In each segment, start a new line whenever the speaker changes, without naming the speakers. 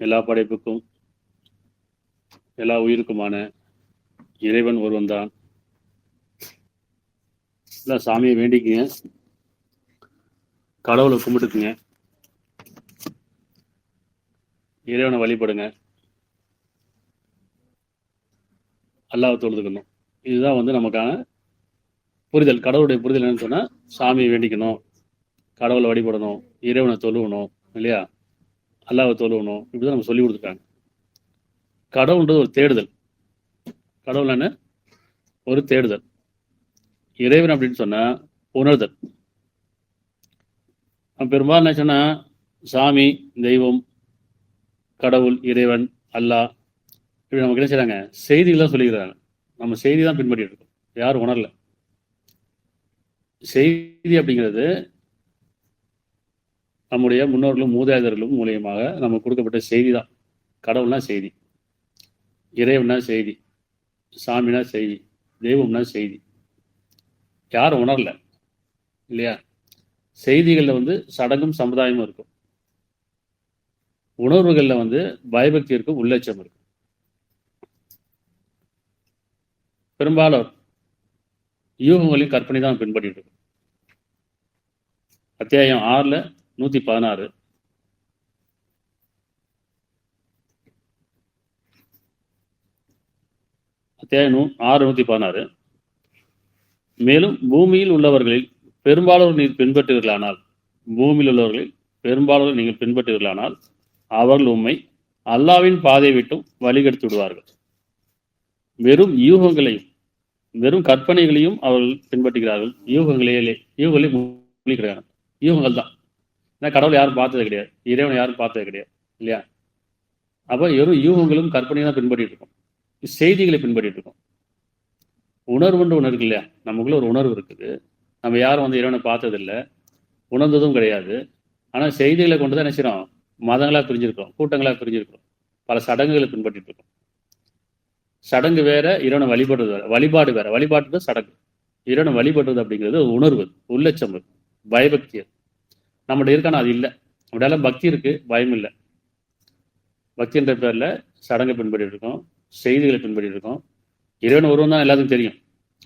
எல்லா படைப்புக்கும் எல்லா உயிருக்குமான இறைவன் ஒருவன் தான். எல்லாம் சாமியை வேண்டிக்குங்க, கடவுளை கும்பிட்டுக்குங்க, இறைவனை வழிபடுங்க, அல்லாஹ்வை தொழுதுக்கணும். இதுதான் நமக்கான புரிதல். கடவுளுடைய புரிதல் என்னன்னு சொன்னா, சாமியை வேண்டிக்கணும், கடவுளை வழிபடணும், இறைவனை தொழுவணும், இல்லையா, அல்லாஹ்வை தொழுவணும். இப்படிதான் நம்ம சொல்லி கொடுத்துருக்காங்க. கடவுள்ன்றது ஒரு தேடுதல். கடவுள் என்ன? ஒரு தேடுதல். இறைவன் அப்படின்னு சொன்னா உணர்தல். பெரும்பாலும் என்ன சொன்னா, சாமி, தெய்வம், கடவுள், இறைவன், அல்லாஹ் இப்படி நமக்கு என்ன செய்றாங்க, செய்திகள்லாம் சொல்லிக்கிறாங்க. நம்ம செய்தி தான் பின்பற்றிட்டு இருக்கோம், யாரும் உணரல. செய்தி அப்படிங்கிறது நம்முடைய முன்னோர்களும் மூதாதையர்களும் மூலியமாக நமக்கு கொடுக்கப்பட்ட செய்தி தான். கடவுள்னா செய்தி, இறைவனா செய்தி, சாமினா செய்தி, தெய்வம்னா செய்தி. யாரும் உணரல, இல்லையா? செய்திகளில் சடங்கும் சமுதாயமும் இருக்கும், உணர்வுகளில் பயபக்தி இருக்கும், உள்ளட்சம் இருக்கும். பெரும்பாலும் யூகங்களையும் கற்பனை தான் பின்பற்றிட்டு இருக்கும். அத்தியாயம் 6 116. அத்தியாயம் 6 116. மேலும் பூமியில் உள்ளவர்களில் பெரும்பாலோர் நீர் பின்பற்றுவீர்களானால், பூமியில் உள்ளவர்களில் பெரும்பாலோர் நீங்கள் பின்பற்றுவீர்களானால் அவர்கள் உம்மை அல்லாவின் பாதையை விட்டும் வழிகெடுத்து விடுவார்கள். வெறும் யூகங்களையும் வெறும் கற்பனைகளையும் அவர்கள் பின்பற்றுகிறார்கள். யூகங்களை மூழ்கிறாங்க. யூகங்கள் தான். ஏன்னா கடவுள் யாரும் பார்த்தது கிடையாது, இறைவனை யாரும் பார்த்தது கிடையாது, இல்லையா? அப்போ வெறும் யூகங்களும் கற்பனையும் தான் பின்பற்றிட்டு இருக்கோம், செய்திகளை பின்பற்றிட்டு இருக்கோம். உணர்வுன்ற உணர்வு இல்லையா? நமக்குள்ள ஒரு உணர்வு இருக்குது. நம்ம யாரும் இறைவனை பார்த்ததில்லை, உணர்ந்ததும் கிடையாது. ஆனால் செய்திகளை கொண்டு தான் என்ன செய்யறோம், மதங்களாக பிரிஞ்சிருக்கிறோம், கூட்டங்களாக பிரிஞ்சிருக்கிறோம், பல சடங்குகளை பின்பற்றிட்டு இருக்கோம். சடங்கு வேற, இறைவனை வழிபடுறது வேற, வழிபாடு வேற. வழிபாட்டு சடங்கு, இறைவனை வழிபடுறது அப்படிங்கிறது ஒரு உணர்வு, உள்ளட்சம், பயபக்தி. நம்மகிட்ட இருக்கான அது இல்லை. அப்படியெல்லாம் பக்தி இருக்கு, பயம் இல்லை. பக்தி என்ற பேர்ல சடங்கை பின்பற்றிட்டு இருக்கோம், செய்திகளை பின்பற்றிட்டு இருக்கோம். இறைவன் ஒருவன் தான் எல்லாத்துக்கும் தெரியும்,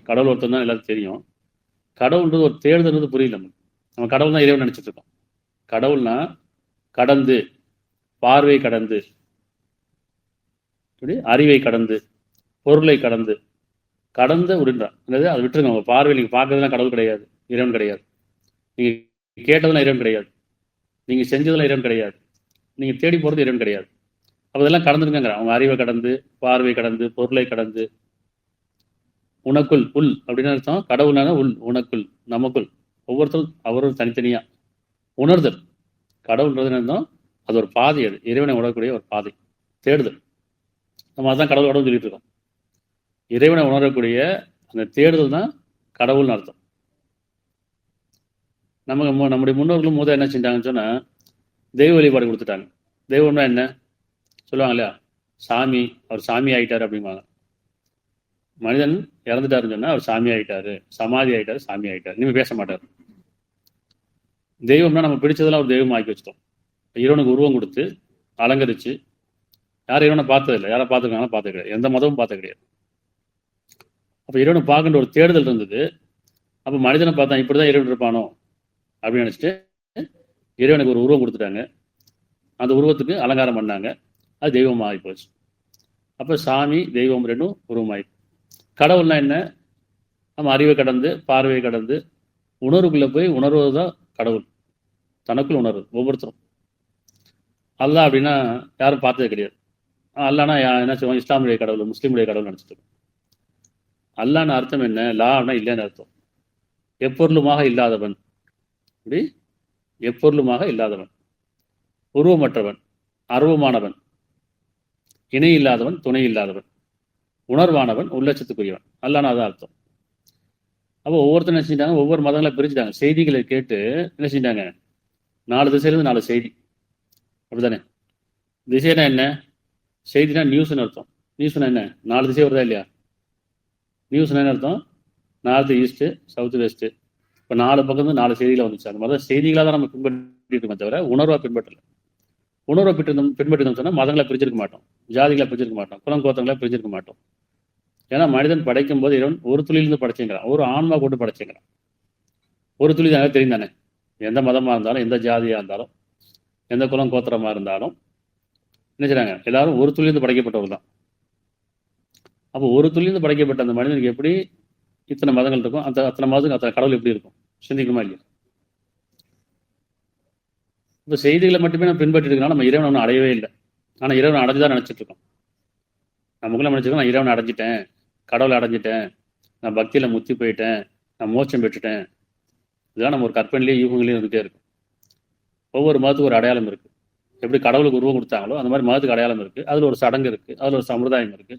கடவுள் ஒருத்தன் தான் எல்லாத்துக்கும் தெரியும். கடவுள்ன்றது ஒரு தேடுதல்ன்றது புரியல. நம்ம கடவுள் தான் இறைவன் நினைச்சிட்டு இருக்கோம். கடவுள்னா கடந்து, பார்வை கடந்து, அறிவை கடந்து, பொருளை கடந்து, கடந்த உருன்றான். அதை விட்டுருங்க. உங்க பார்வை நீங்க பார்க்கறதுலாம் கடவுள் கிடையாது, இறைவன் கிடையாது. நீங்க கேட்டதெல்லாம் இறைவன் கிடையாது, நீங்க செஞ்சதெல்லாம் இறைவன் கிடையாது, நீங்க தேடி போறது இறைவன் கிடையாது. அப்போ இதெல்லாம் கடந்துருங்கிற அவங்க அறிவை கடந்து, பார்வை கடந்து, பொருளை கடந்து, உனக்குள் உள் அப்படின்னு அர்த்தம். கடவுளான உள், உனக்குள், நமக்குள், ஒவ்வொருத்தரும் அவரும் தனித்தனியா உணர்தல். கடவுள்ன்றது அர்த்தம், அது ஒரு பாதை, அது இறைவனை உணரக்கூடிய ஒரு பாதை, தேடுதல். நம்ம அதான் கடவுள் சொல்லிட்டு இருக்கோம். இறைவனை உணரக்கூடிய அந்த தேடுதல் தான் கடவுள்னு அர்த்தம். நம்முடைய முன்னோர்களும் மூதா என்ன செஞ்சாங்கன்னு சொன்னா, தெய்வ வழிபாடு கொடுத்துட்டாங்க. தெய்வம்னா என்ன சொல்லுவாங்க இல்லையா? சாமி, அவர் சாமி ஆயிட்டாரு அப்படிம்பாங்க. மனிதன் இறந்துட்டாருன்னு சொன்னா அவர் சாமி ஆயிட்டாரு, சமாதி ஆயிட்டாரு, சாமி ஆயிட்டாரு, இனிமே பேச மாட்டாரு. தெய்வம்னா நம்ம பிடிச்சதெல்லாம் ஒரு தெய்வம் ஆக்கி வச்சிட்டோம். இறைவனுக்கு உருவம் கொடுத்து அலங்கரிச்சு, யாரும் இறைவனை பார்த்ததில்லை. யாரை பார்த்துருக்காங்கன்னா பார்த்தது கிடையாது, எந்த மதமும் பார்த்தது கிடையாது. அப்போ இறைவனை பார்க்கின்ற ஒரு தேடுதல் இருந்தது. அப்போ மனிதனை பார்த்தா இப்படிதான் இறைவன் இருப்பானோ அப்படின்னு நினைச்சிட்டு இறைவனுக்கு ஒரு உருவம் கொடுத்துட்டாங்க. அந்த உருவத்துக்கு அலங்காரம் பண்ணாங்க, அது தெய்வம் ஆகி போச்சு. அப்போ சாமி, தெய்வம் ரெண்டும் உருவமாயி. கடவுள்னா என்ன? நம்ம அறிவை கடந்து, பார்வையை கடந்து, உணர்வுக்குள்ள போய் உணர்வது தான் கடவுள். தனக்குள் உணர்வு ஒவ்வொருத்தரும். அல்லாஹ் அப்படின்னா யாரும் பார்த்தது கிடையாது. அல்லானா என்ன சொல்லுவோம், இஸ்லாமுடைய கடவுள், முஸ்லீமுடைய கடவுள் நினைச்சிட்டு இருக்கோம். அல்லான்னு அர்த்தம் என்ன? லான்னா இல்லைன்னு அர்த்தம். எப்பொருளுமாக இல்லாதவன், இப்படி எப்பொருளுமாக இல்லாதவன், உருவமற்றவன், அருவமானவன். இணை இல்லாதவன், துணை இல்லாதவன், உணர்வானவன், உள்ளட்சத்துக்குரியவன். அல்லான்னு அதான் அர்த்தம். அப்போ ஒவ்வொருத்தரும் என்ன செஞ்சிட்டாங்க, ஒவ்வொரு மதங்களை பிரிச்சுட்டாங்க. செய்திகளை கேட்டு என்ன செஞ்சிட்டாங்க, 4 திசையிலிருந்து 4 செய்தி. அப்படித்தானே? திசைனா என்ன? செய்தினா நியூஸ்னு அர்த்தம். நியூஸ்னா என்ன? 4 திசை வருதா இல்லையா? நியூஸ்னா என்ன அர்த்தம்? North, east, south, west. இப்போ 4 பக்கம் 4 செய்திகளை வந்துச்சு. அந்த மாதிரி செய்திகளாக தான் நம்ம பின்பற்றிட்டு இருக்கோமே தவிர உணர்வாக பின்பற்றல. உணர்வை பின்பற்றினோம் சொன்னால் மதங்களை பிரிச்சிருக்க மாட்டோம், ஜாதிகளை பிரிச்சிருக்க மாட்டோம், குலம் கோத்தங்களை பிரிச்சிருக்க மாட்டோம். ஏன்னா மனிதன் படைக்கும் போது இறைவன் ஒரு துளியிலிருந்து படைச்சுங்கிறான், ஒரு ஆன்மா கொண்டு படைச்சுங்கிறான். ஒரு துளி தானே தெரியும் தானே. எந்த மதமாக இருந்தாலும், எந்த ஜாதியாக இருந்தாலும், எந்த குலம் கோத்திரமாக இருந்தாலும் என்ன செய்றாங்க, எல்லாரும் ஒரு துளியிலிருந்து படைக்கப்பட்டவர் தான். அப்போ ஒரு துளியிலிருந்து படைக்கப்பட்ட அந்த மனிதனுக்கு எப்படி இத்தனை மதங்கள் இருக்கும், அத்தனை மதத்துக்கு அத்தனை கடவுள் எப்படி இருக்கும், சிந்திக்குமா இல்லையா? இப்போ செய்திகளை மட்டுமே நம்ம பின்பற்றிட்டு இருக்கனால நம்ம இறைவன் ஒன்றும் அடையவே இல்லை. ஆனால் இறைவன் அடைஞ்சுதான் நினைச்சிட்டு இருக்கோம். நமக்குள்ள நினைச்சிருக்கோம், நான் இறைவனை அடைஞ்சிட்டேன், கடவுளை அடைஞ்சிட்டேன், நான் பக்தியில முத்தி போயிட்டேன், நான் மோட்சம் பெற்றுட்டேன். இதெல்லாம் நம்ம ஒரு கற்பனையிலேயே யூகங்களையும் இருந்துகிட்டே இருக்கும். ஒவ்வொரு மதத்துக்கு ஒரு அடையாளம் இருக்கு. எப்படி கடவுளுக்கு உருவம் கொடுத்தாங்களோ அந்த மாதிரி மதத்துக்கு அடையாளம் இருக்கு. அதுல ஒரு சடங்கு இருக்கு, அதுல ஒரு சம்பிரதாயம் இருக்கு.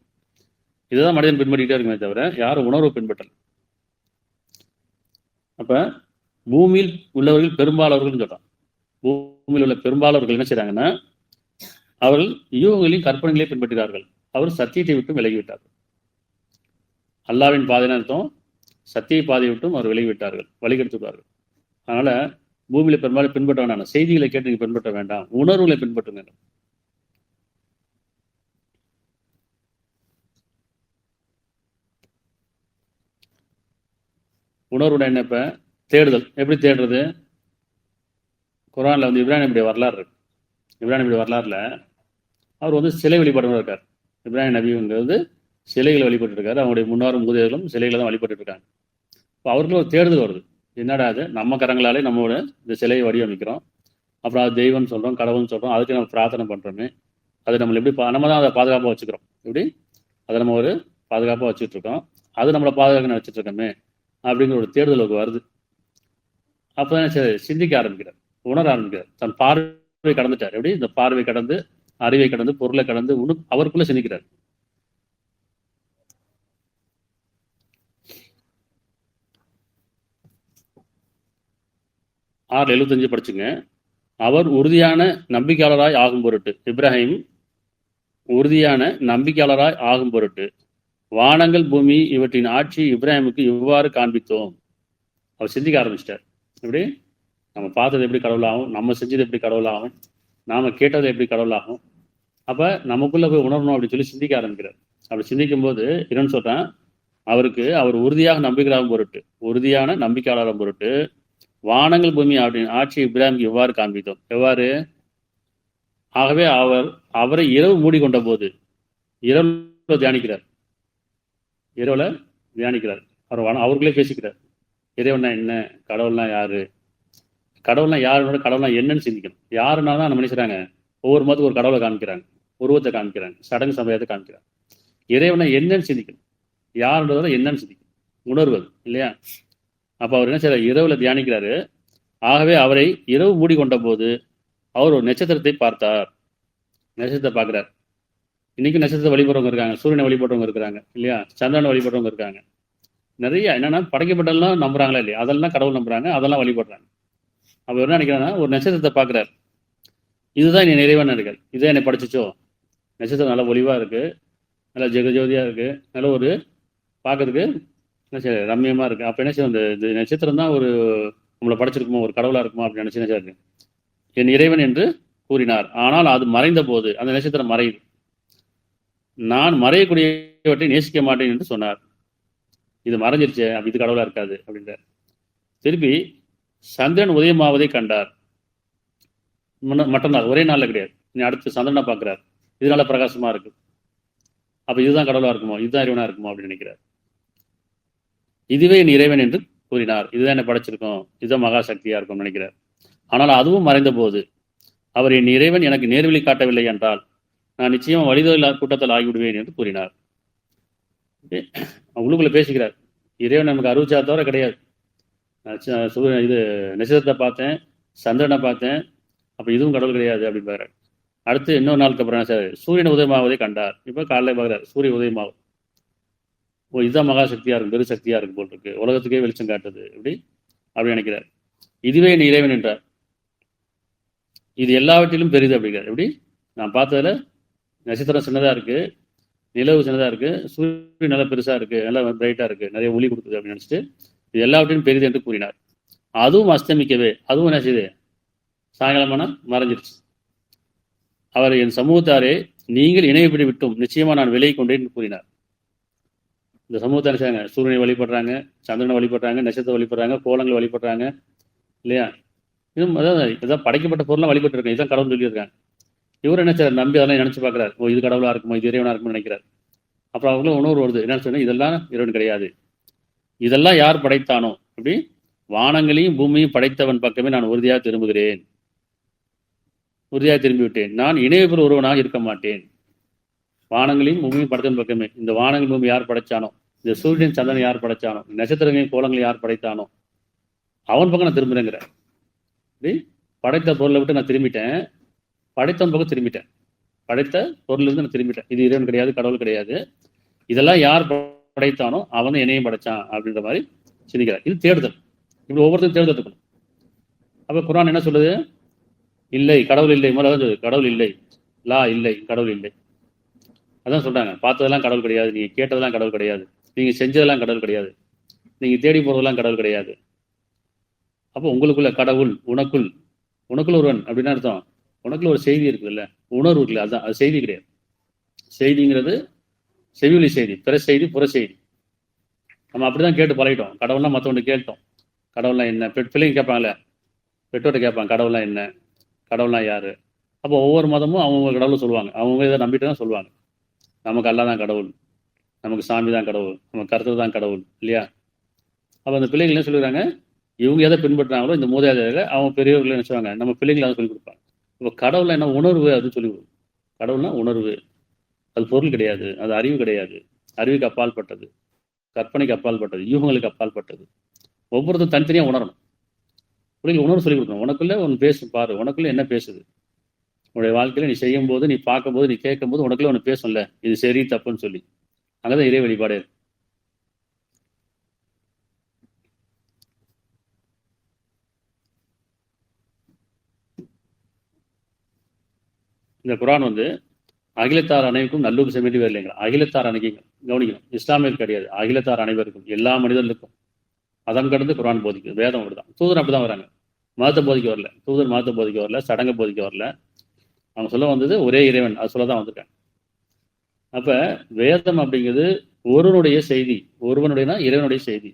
இதுதான் மனிதன் பின்பற்றிட்டே இருக்குமே தவிர யாரும் உணர்வு பின்பற்றல. அப்ப பூமியில் உள்ளவர்கள் பெரும்பாலவர்கள் சொல்றான். பூமியில் உள்ள பெரும்பாலவர்கள் என்ன செய்றாங்கன்னா, அவர்கள் யூகங்களையும் கற்பனைகளையும் பின்பற்றுகிறார்கள். அவர் சத்தியத்தை விட்டு விலகிவிட்டார்கள். அல்லாவின் பாதைன்னு அர்த்தம், சத்திய பாதையை விட்டும் அவர் விலகிவிட்டார்கள், வழிகெடுத்துவார்கள். அதனால பூமியில பெரும்பாலும் பின்பற்ற வேண்டாம், செய்திகளை கேட்டு நீங்க பின்பற்ற வேண்டாம், உணர்வுகளை பின்பற்றுங்க. உணர்வுட என்ன? இப்ப தேடுதல் எப்படி தேடுறது? குரான்ல இப்ராஹிம் நபியுடைய வரலாறு இருக்கு. இப்ராஹிம் நபியுடைய வரலாறுல அவர் சிலை வழிபாடு இருக்கார். இப்ராஹிம் நபிங்கிறது சிலைகளை வழிபட்டு இருக்காரு. அவங்களுடைய முன்னோரும் மூதையர்களும் சிலைகளை தான் வழிபட்டு இருக்காங்க. இப்போ அவருக்கு ஒரு தேடுதல் வருது. என்னடா அது, நம்ம கரங்களாலே நம்மளோட இந்த சிலையை வடிவமைக்கிறோம், அப்புறம் அது தெய்வம்னு சொல்றோம், கடவுள்னு சொல்றோம், அதுக்கு நம்ம பிரார்த்தனை பண்றோமே, அது நம்மளை எப்படி நம்ம தான் அதை பாதுகாப்பாக வச்சுக்கிறோம், எப்படி அதை நம்ம ஒரு பாதுகாப்பாக வச்சுட்டு இருக்கோம், அது நம்மளை பாதுகாக்க நினைச்சிட்டு இருக்கோமே அப்படிங்கிற ஒரு தேடுதலுக்கு வருது. அப்போதான் சரி சிந்திக்க ஆரம்பிக்கிறார், உணர ஆரம்பிக்கிறார். தன் பார்வை கடந்துட்டார். எப்படி இந்த பார்வை கடந்து, அறிவை கடந்து, பொருளை கடந்து அவருக்குள்ள சிந்திக்கிறார். ஆறு 75 படிச்சுங்க. அவர் உறுதியான நம்பிக்கையாளராய் ஆகும் பொருட்டு, இப்ராஹிம் உறுதியான நம்பிக்கையாளராய் ஆகும் பொருட்டு வானங்கள் பூமி இவற்றின் ஆட்சி இப்ராஹிமுக்கு இவ்வாறு காண்பித்தோம். அவர் சிந்திக்க ஆரம்பிச்சிட்டார். எப்படி நம்ம பார்த்தது எப்படி கடவுளாகும், நம்ம செஞ்சது எப்படி கடவுளாகும், நாம கேட்டது எப்படி கடவுளாகும். அப்ப நமக்குள்ள போய் உணரணும் அப்படின்னு சொல்லி சிந்திக்க ஆரம்பிக்கிறார். அப்படி சிந்திக்கும் போது என்னன்னு சொல்றேன், அவர் உறுதியாக நம்பிக்கையாளரும் பொருட்டு, உறுதியான நம்பிக்கையாளரும் பொருட்டு வானங்கள் பூமி அப்படின்னு ஆட்சி இப்ராஹிமுக்கு எவ்வாறு காண்பித்தோம். எவ்வாறு? ஆகவே அவரை இரவு மூடிக்கொண்ட போது, இரவுல தியானிக்கிறார், இரவுல தியானிக்கிறார். அவர்களே பேசிக்கிறார். இறைவனா என்ன, கடவுள்னா யாரு, கடவுள்னா யாருனோட கடவுள்னா என்னன்னு சிந்திக்கணும். யாருன்னா தான் நம்ம நினைக்கிறாங்க, ஒவ்வொரு மதத்துக்கு ஒரு கடவுளை காமிக்கிறாங்க, உருவத்தை காமிக்கிறாங்க, சடங்கு சமயத்தை காமிக்கிறாங்க. இறைவனை என்னன்னு சிந்திக்கணும், யாருன்றத என்னன்னு சிந்திக்கணும், உணர்வது இல்லையா? அப்ப அவர் என்ன செய்யறாரு, இரவுல தியானிக்கிறாரு. ஆகவே அவரை இரவு மூடிக்கொண்ட போது அவர் ஒரு நட்சத்திரத்தை பார்த்தார். நட்சத்திரத்தை பார்க்கிறார். இன்னைக்கும் நட்சத்திரத்தை வழிபடுறவங்க இருக்காங்க, சூரியனை வழிபடுறவங்க இருக்காங்க இல்லையா, சந்திரனை வழிபடுறவங்க இருக்காங்க. நிறைய என்னன்னா படைக்கப்பட்டெல்லாம் நம்புறாங்களா இல்லையா, அதெல்லாம் கடவுள் நம்புறாங்க, அதெல்லாம் வழிபடுறாங்க. அப்ப என்ன நினைக்கிறாங்கன்னா, ஒரு நட்சத்திரத்தை பார்க்கிறார். இதுதான் என்னை நிறைவான நினைக்கிறார். இதான் என்னை படிச்சிச்சோ, நட்சத்திரம் நல்லா ஒளிவா இருக்கு, நல்லா ஜெகஜோதியா இருக்கு, நல்ல ஒரு பார்க்கறதுக்கு என்ன செய்ய ரம்மியமா இருக்கு. அப்ப என்ன செய்யும், இந்த நட்சத்திரம் தான் ஒரு நம்மளை படைச்சிருக்குமோ, ஒரு கடவுளா இருக்குமோ அப்படின்னு நினைச்சு நினைச்சாரு. என் இறைவன் என்று கூறினார். ஆனால் அது மறைந்த போது அந்த நட்சத்திரம் மறையுது. நான் மறையக்கூடியவற்றை நேசிக்க மாட்டேன் என்று சொன்னார். இது மறைஞ்சிருச்சு, இது கடவுளா இருக்காது அப்படின்றார். திருப்பி சந்திரன் உதயமாவதை கண்டார். மற்ற நாள், ஒரே நாள்ல கிடையாது. அடுத்து சந்திரனை பார்க்கிறார். இதனால பிரகாசமா இருக்கு. அப்ப இதுதான் கடவுளா இருக்குமோ, இதுதான் இறைவனா இருக்குமோ அப்படின்னு நினைக்கிறார். இதுவே என் இறைவன் என்று கூறினார். இதுதான் என்ன படைச்சிருக்கோம், இதுதான் மகா சக்தியா இருக்கும் நினைக்கிறார். ஆனால் அதுவும் மறைந்த போது அவர் என் இறைவன் எனக்கு நேர்வழி காட்டவில்லை என்றால் நான் நிச்சயம் வழிதொழில் கூட்டத்தில் ஆகிவிடுவேன் என்று கூறினார். உள்ளுக்குள்ள பேசிக்கிறார். இறைவன் நமக்கு அறிவிச்சா தவிர கிடையாது. இது நட்சத்திரத்தை பார்த்தேன், சந்திரனை பார்த்தேன், அப்ப இதுவும் கடவுள் கிடையாது அப்படின்பாரு. அடுத்து இன்னொரு நாளுக்கு அப்புறம் என்ன சார், சூரியன் உதயமாவதை கண்டார். இப்போ காலையில் பார்க்குறாரு சூரிய உதயமாகும். ஓ, இதுதான் மகாசக்தியாக இருக்கும், பெரு சக்தியாக இருக்கும் போல் இருக்கு, உலகத்துக்கே வெளிச்சம் காட்டுது, அப்படி நினைக்கிறார். இதுவே நீ இறைவன் என்றார். இது எல்லாவற்றிலும் பெரிது அப்படிங்கிறார். எப்படி நான் பார்த்ததுல நட்சத்திரம் சின்னதாக இருக்குது, நிலவு சின்னதாக இருக்குது, சூரியன் நல்லா பெருசாக இருக்குது, நல்லா பிரைட்டாக இருக்குது, நிறைய ஒளி கொடுக்குது அப்படின்னு நினச்சிட்டு இது எல்லாவற்றிலும் பெரிது என்று கூறினார். அதுவும் அஸ்தமிக்கவே, அதுவும் என்ன செய்யுது, சாயங்காலமான மறைஞ்சிருச்சு. அவர் என் சமூகத்தாரே நீங்கள் இணையப்படி விட்டும் நிச்சயமாக நான் விலை கொண்டேன் கூறினார். இந்த சமூகத்தை நினைச்சாங்க, சூரியனை வழிபடுறாங்க, சந்திரனை வழிபடுறாங்க, நட்சத்திரத்தை வழிபடுறாங்க, கோலங்களை வழிபடுறாங்க இல்லையா. இதுவும் இதான் படைக்கப்பட்ட பொருளாக வழிபட்டு இருக்கேன், இதுதான் கடவுள் சொல்லியிருக்காங்க. இவர் என்ன சார் நம்பி அதெல்லாம் நினைச்சு பார்க்குறாரு. ஓ, இது கடவுளாக இருக்குமோ, இது இறைவனாக இருக்கும்னு நினைக்கிறார். அப்புறம் அவங்களும் உணர்வு வருது, என்ன சொன்னால் இதெல்லாம் இறைவன் கிடையாது, இதெல்லாம் யார் படைத்தானோ, அப்படி வானங்களையும் பூமியும் படைத்தவன் பக்கமே நான் உறுதியாக திரும்புகிறேன், உறுதியாக திரும்பிவிட்டேன். நான் இணையப்பெற ஒருவனாக இருக்க மாட்டேன். வானங்களையும் பூமியும் படைத்தவன் பக்கமே, இந்த வானங்கள் பூமி யார் படைச்சானோ, இந்த சூரியன் சந்திரன் யார் படைச்சானோ, நட்சத்திரங்களையும் கோலங்களையும் யார் படைத்தானோ அவன் பக்கம் நான் திரும்புறேங்கிற. படைத்த பொருளை விட்டு நான் திரும்பிட்டேன், படைத்தவன் பக்கம் திரும்பிட்டேன், படைத்த பொருளிலிருந்து நான் திரும்பிட்டேன். இது இறைவன் கிடையாது, கடவுள் கிடையாது, இதெல்லாம் யார் படைத்தானோ அவன் தான் என்னையும் படைச்சான் அப்படின்ற மாதிரி சிந்திக்கிறார். இது தேடுதல். இப்படி ஒவ்வொருத்தரும் தேர்தல் இருக்கணும். அப்போ குர்ஆன் என்ன சொல்லுது, இல்லை கடவுள் இல்லை, முதல்ல சொல்லுது கடவுள் இல்லை, லா இல்லை, கடவுள் இல்லை. அதான் சொல்றாங்க, பார்த்ததெல்லாம் கடவுள் கிடையாது, நீங்க கேட்டதெல்லாம் கடவுள் கிடையாது, நீங்க செஞ்சதெல்லாம் கடவுள் கிடையாது, நீங்க தேடி போறதெல்லாம் கடவுள் கிடையாது. அப்போ உங்களுக்குள்ள கடவுள், உனக்குள்ள ஒருவன் அப்படின்னு அர்த்தம். உனக்குள்ள ஒரு செய்தி இருக்குல்ல, உணர்வு இருக்குல்ல, அதுதான் அது செய்தி கிடையாது. செய்திங்கிறது செவிலி செய்தி, பிற செய்தி, புற செய்தி. நம்ம அப்படிதான் கேட்டு பழகிட்டோம். கடவுள்லாம் மற்றவங்க கேட்டோம், கடவுள்லாம் என்ன, பிள்ளைங்க கேட்பாங்களே, பெற்றோர்கிட்ட கேட்பாங்க கடவுள்லாம் என்ன, கடவுள்லாம் யாரு. அப்போ ஒவ்வொரு மதமும் அவங்க கடவுளை சொல்லுவாங்க, அவங்க இதை நம்பிட்டு தான் சொல்லுவாங்க. நமக்கு அல்லா தான் கடவுள், நமக்கு சாமி தான் கடவுள், நமக்கு கருத்து தான் கடவுள் இல்லையா. அப்போ அந்த பிள்ளைகள் என்ன சொல்லுறாங்க, இவங்க எதை பின்பற்றுறாங்களோ இந்த மூதாதையர்கள் அவங்க பெரியவர்கள் என்ன செய்வாங்க, நம்ம பிள்ளைங்களை அதை சொல்லிக் கொடுப்பாங்க. இப்போ கடவுள்லாம் என்ன, உணர்வு, அது சொல்லி கொடுக்கும். கடவுள்னா உணர்வு, அது பொருள் கிடையாது, அது அறிவு கிடையாது, அறிவுக்கு அப்பால் பட்டது, கற்பனைக்கு அப்பால் பட்டது, யூகங்களுக்கு அப்பால் பட்டது. ஒவ்வொருத்தரும் தனித்தனியாக உணரணும். பிள்ளைகள் உணர்வு சொல்லிக் கொடுக்கணும். உனக்குள்ள ஒன்று பேசும் பாரு, உனக்குள்ள என்ன பேசுது, உன்னுடைய வாழ்க்கையில நீ செய்யும் போது, நீ பார்க்கும்போது, நீ கேட்கும்போது உனக்குள்ள ஒன்று பேசும்ல, இது சரி தப்புன்னு சொல்லி. அங்கதான் இறை வழிபாடு. இந்த குர்ஆன் அகிலத்தார் அனைவருக்கும் நல்லுபதேசம் வேண்டி வரலைங்களா. அகிலத்தார் அனைக்கும் கவனிக்கணும், இஸ்லாமியர் கிடையாது, அகிலத்தார் அனைவருக்கும், எல்லா மனிதர்களுக்கும் மதம் கடந்து குர்ஆன் போதிக்குது. வேதம் அப்படிதான். தூதர் அப்படிதான் வராங்க, மதத்தை போதிக்க வரல. தூதர் மதத்தை போதிக்க வரல, சடங்கை போதிக்க வரல. அவங்க சொல்ல வந்தது ஒரே இறைவன், அது சொல்லதான் வந்திருக்காங்க. அப்ப வேதம் அப்படிங்கிறது ஒருவனுடைய செய்தி, ஒருவனுடைய இறைவனுடைய செய்தி,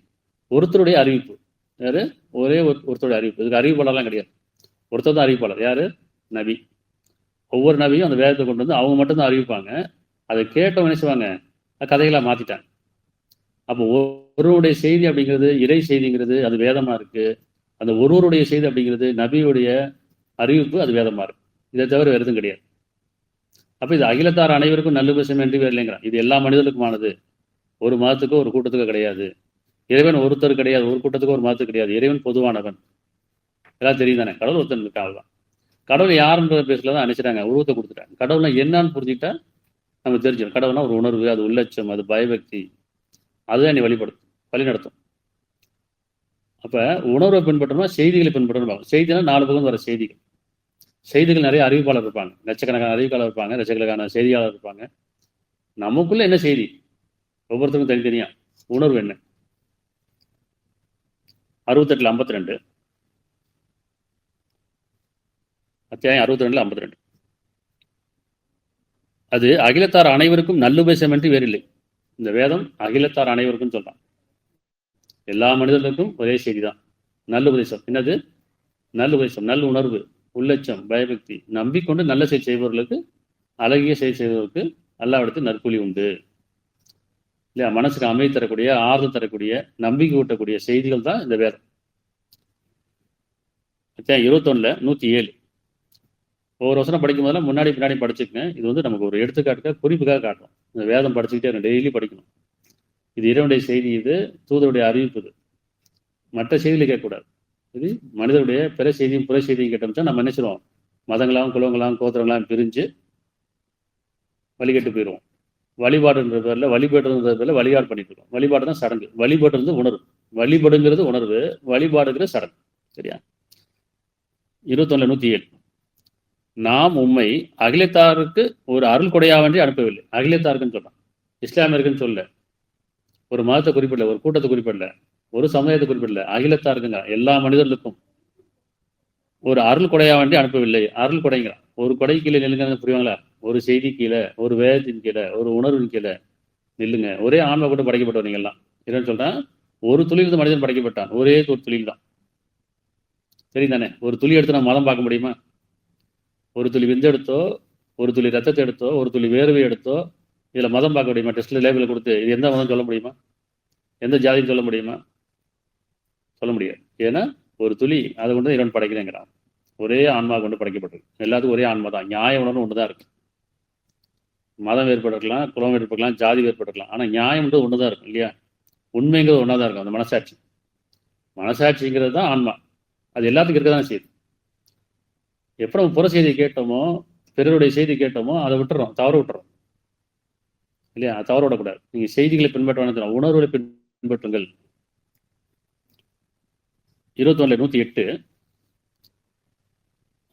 ஒருத்தருடைய அறிவிப்பு. யாரு, ஒரே ஒருத்தருடைய அறிவிப்பு. இதுக்கு அறிவிப்பாளர்லாம் கிடையாது, ஒருத்தர் தான் அறிவிப்பாளர். யாரு, நபி. ஒவ்வொரு நபியும் அந்த வேதத்தை கொண்டு வந்து அவங்க மட்டும்தான் அறிவிப்பாங்க. அதை கேட்டவங்க நினைச்சுவாங்க, கதைகளாக மாத்திட்டாங்க. அப்போ ஒருவருடைய செய்தி அப்படிங்கிறது இறை செய்திங்கிறது அது வேதமா இருக்கு. அந்த ஒருவருடைய செய்தி அப்படிங்கிறது நபியுடைய அறிவிப்பு, அது வேதமா இருக்கு. இதை தவிர வேறு எதுவும் கிடையாது. அப்ப இது அகிலத்தார் அனைவருக்கும் நல்லுபதேசம் என்று வேறு இல்லைங்கிறான். இது எல்லா மனிதர்களுக்குமானது, ஒரு மதத்துக்கோ ஒரு கூட்டத்துக்கோ கிடையாது. இறைவன் ஒருத்தர் கிடையாது, ஒரு கூட்டத்துக்கோ ஒரு மதத்துக்கு கிடையாது. இறைவன் பொதுவானவன், எல்லாம் தெரியும் தானே. கடவுள் ஒருத்தன் இருக்காங்க தான். கடவுள் யாருன்ற பேசல தான் நினைச்சிட்டாங்க, உருவத்தை கொடுத்துட்டாங்க. கடவுள்னா என்னன்னு புரிஞ்சுக்கிட்டா நம்ம தெரிஞ்சிடும். கடவுள்னா ஒரு உணர்வு, அது உள்ளட்சம், அது பயபக்தி, அதுதான் நீ வழி நடத்தும். அப்ப உணர்வை பின்பற்றணுமா, செய்திகளை பின்பற்றணும். செய்தினா 4 பக்கம் வர செய்திகள். செய்திகள் நிறைய அறிவிப்பாளர் இருப்பாங்க, லட்சக்கணக்கான அறிவிப்பாளர் இருப்பாங்க, லட்சக்கணக்கான செய்தியாளர் இருப்பாங்க. நமக்குள்ள என்ன செய்தி, ஒவ்வொருத்தருக்கும் தனித்தனியா உணர்வு என்ன. 68:52 அத்தியாயம் 62:52. அது அகிலத்தார் அனைவருக்கும் நல்லுபதேசம் என்று வேறில்லை. இந்த வேதம் அகிலத்தார் அனைவருக்கும் சொல்றான். எல்லா மனிதர்களுக்கும் ஒரே செய்தி தான், நல்லுபதேசம். என்னது நல்லுபதேசம்? நல்ல உணர்வு, உள்ளச்சம், பயபக்தி, நம்பிக்கொண்டு நல்ல செயல் செய்பவர்களுக்கு, அழகிய செயல் செய்பவர்களுக்கு அல்லாஹ்விடத்தில் நற்கூலி உண்டு இல்லையா. மனசுக்கு அமைதி தரக்கூடிய, ஆறுதல் தரக்கூடிய, நம்பிக்கை ஊட்டக்கூடிய செய்திகள் தான் இந்த வேதம். அத்தியாயம் 21:107. ஒவ்வொரு வசனம் படிக்கும் போதெல்லாம் முன்னாடி பின்னாடி படிச்சுக்கங்க. இது நமக்கு ஒரு எடுத்துக்காட்டுக்காக, குறிப்புக்காக காட்டுறோம். இந்த வேதம் படிச்சுக்கிட்டே டெய்லி படிக்கணும். இது இறைவனுடைய செய்தி, இது தூதருடைய அறிவிப்பு. இது மற்ற செய்திகளை கேட்கக்கூடாது. இது மனிதனுடைய பிற செய்தியும் புற செய்தியும் கேட்டோம்னா நம்ம நினைச்சிருவோம் மதங்களாம் குலங்களாம் கோத்திரங்களாம் பிரிஞ்சு வழிகட்டு போயிடுவோம். வழிபாடுன்ற பேரில் வழிபாடு பண்ணிட்டு இருக்கோம். வழிபாடு தான் சடங்கு. வழிபாடுறது உணர்வு. வழிபடுங்கிறது உணர்வு, வழிபாடுங்கிறது சடங்கு. சரியா? 21:107 நாம் உம்மை அகிலத்தாருக்கு ஒரு அருள் கொடையாவன்றி அனுப்பவில்லை. அகிலத்தாருக்குன்னு சொல்றான், இஸ்லாமியருக்குன்னு சொல்ல, ஒரு மதத்தை குறிப்பிடல, ஒரு கூட்டத்தை குறிப்பிடல, ஒரு சமுதாயத்தை குறிப்பிடல, அகிலத்தாருக்குங்க, எல்லா மனிதர்களுக்கும் ஒரு அருள் கொடையா வேண்டி அனுப்பவில்லை. அருள் கொடைங்கிறான். ஒரு கொடை கீழே நில்லுங்க, புரியுவாங்களா? ஒரு செய்தி கீழே, ஒரு வேதத்தின் கீழே, ஒரு உணர்வின் கீழே நில்லுங்க. ஒரே ஆன்மா கூட படைக்கப்பட்டவங்க எல்லாம். என்னன்னு சொல்றேன், ஒரு துளியிலிருந்து மனிதன் படைக்கப்பட்டான். ஒரே ஒரு துளியில் தான். சரி தானே? ஒரு துளி எடுத்து நம்ம மதம் பார்க்க முடியுமா? ஒரு துளி விந்து எடுத்தோ, ஒரு துளி ரத்தத்தை எடுத்தோ, ஒரு துளி வேர்வை எடுத்தோ இதில் மதம் பார்க்க முடியுமா? டெஸ்ட்ல லேபிள் கொடுத்து இது எந்த மதம் சொல்ல முடியுமா? எந்த ஜாதின்னு சொல்ல முடியுமா? சொல்ல முடியாது. ஏன்னா ஒரு துளி அதை கொண்டு இறைவன் படைக்கிறேங்கிறான். ஒரே ஆன்மா கொண்டு படைக்கப்பட்டிருக்கு. எல்லாத்துக்கும் ஒரே ஆன்மா தான். நியாய உணர்வு ஒன்று தான் இருக்கு. மதம் வேறுபட்டிருக்கலாம், குலம் வேறுபட்டிருக்கலாம், ஜாதி வேறுபட்டிருக்கலாம், ஆனால் நியாயம்ன்றது ஒன்று தான் இருக்கும் இல்லையா? உண்மைங்கிறது ஒன்றா தான் இருக்கும். அந்த மனசாட்சி, மனசாட்சிங்கிறது தான் ஆன்மா. அது எல்லாத்துக்கும் இருக்க தான் செய்யுது. எப்போ நம்ம புற செய்தியை கேட்டோமோ, பிறருடைய செய்தி கேட்டோமோ, அதை விட்டுறோம், தவற விட்டுறோம் இல்லையா? தவற விடக்கூடாது. நீங்கள் செய்திகளை பின்பற்ற வேணும், உணர்வுகளை பின்பற்றுங்கள். 21:108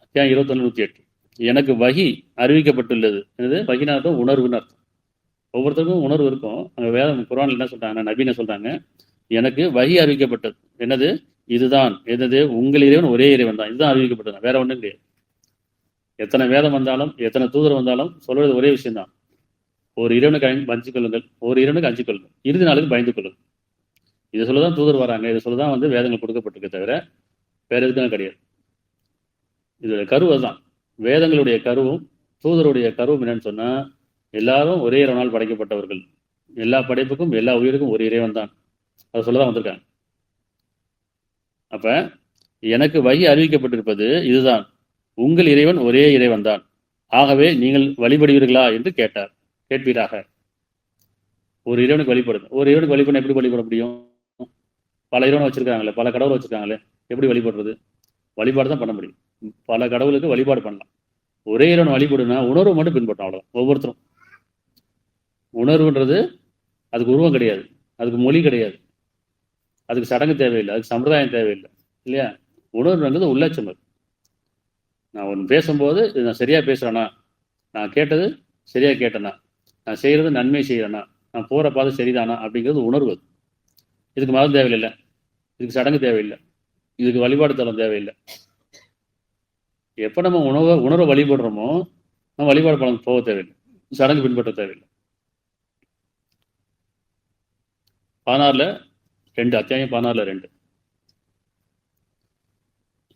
அத்தியாயம் 21:108 எனக்கு வகி அறிவிக்கப்பட்டுள்ளது. என்னது வகினா அர்த்தம்? உணர்வுன்னு அர்த்தம். ஒவ்வொருத்தருக்கும் உணர்வு இருக்கும். அங்கே வேதம் குர்ஆன்ல என்ன சொல்றாங்க, நபீன சொல்றாங்க, எனக்கு வகி அறிவிக்கப்பட்டது. என்னது? இதுதான். என்னது? உங்கள் இறைவன் ஒரே இறைவன் தான். இதுதான் அறிவிக்கப்பட்டது, வேற ஒன்றும் கிடையாது. எத்தனை வேதம் வந்தாலும், எத்தனை தூதர் வந்தாலும் சொல்றது ஒரே விஷயம் தான். ஒரு இறைவனுக்கு அஞ்சு கொள்ளுங்கள், ஒரு இறைவனுக்கு அஞ்சு கொள்ளுங்கள், இறுதி நாளுக்கு பயந்து கொள்ளுங்கள். இதை சொல்லதான் தூதர் வராங்க, இதை சொல்லதான் வேதங்கள் கொடுக்கப்பட்டிருக்க தவிர வேற எதுவும் கிடையாது. இதோட கருவை தான். வேதங்களுடைய கருவும் தூதருடைய கருவும் என்னன்னு சொன்னா, எல்லாரும் ஒரே இறைவனால் படைக்கப்பட்டவர்கள், எல்லா படைப்புக்கும் எல்லா உயிருக்கும் ஒரு இறைவன் தான். அதை சொல்லதான் வந்திருக்காங்க. அப்ப எனக்கு வகி அறிவிக்கப்பட்டிருப்பது இதுதான், உங்கள் இறைவன் ஒரே இறைவன் தான், ஆகவே நீங்கள் வழிபடுவீர்களா என்று கேட்பீராக. ஒரு இறைவனுக்கு வழிபடுது. ஒரு இறைவனுக்கு வழிபட எப்படி வழிபட முடியும்? பல இறைவனை வச்சிருக்காங்களே, பல கடவுளை வச்சிருக்காங்களே, எப்படி வழிபடுறது? வழிபாடு தான் பண்ண முடியும். பல கடவுளுக்கு வழிபாடு பண்ணலாம். ஒரே இறைவன் வழிபடுனா உணர்வு மட்டும் பின்பற்றோம், அவ்வளோ. ஒவ்வொருத்தரும் உணர்வுன்றது அதுக்கு உருவம் கிடையாது, அதுக்கு மொழி கிடையாது, அதுக்கு சடங்கு தேவையில்லை, அதுக்கு சம்பிரதாயம் தேவையில்லை இல்லையா? உணர்வுன்றது உள்ளட்சம். நான் ஒன்று பேசும்போது நான் சரியா பேசுறேனா, நான் கேட்டது சரியா கேட்டேனா, நான் செய்யறது நன்மை செய்யறேனா, நான் போற பாதை சரிதானா அப்படிங்கிறது உணர்வு. இதுக்கு மதம் தேவையில்லை, இதுக்கு சடங்கு தேவையில்லை, இதுக்கு வழிபாடு தளம் தேவையில்லை. எப்போ நம்ம உணர்வை வழிபடுறோமோ நம்ம வழிபாடு பலன் போக தேவையில்லை, சடங்கு பின்பற்ற தேவையில்லை. 16:2 அத்தியாயம் 16:2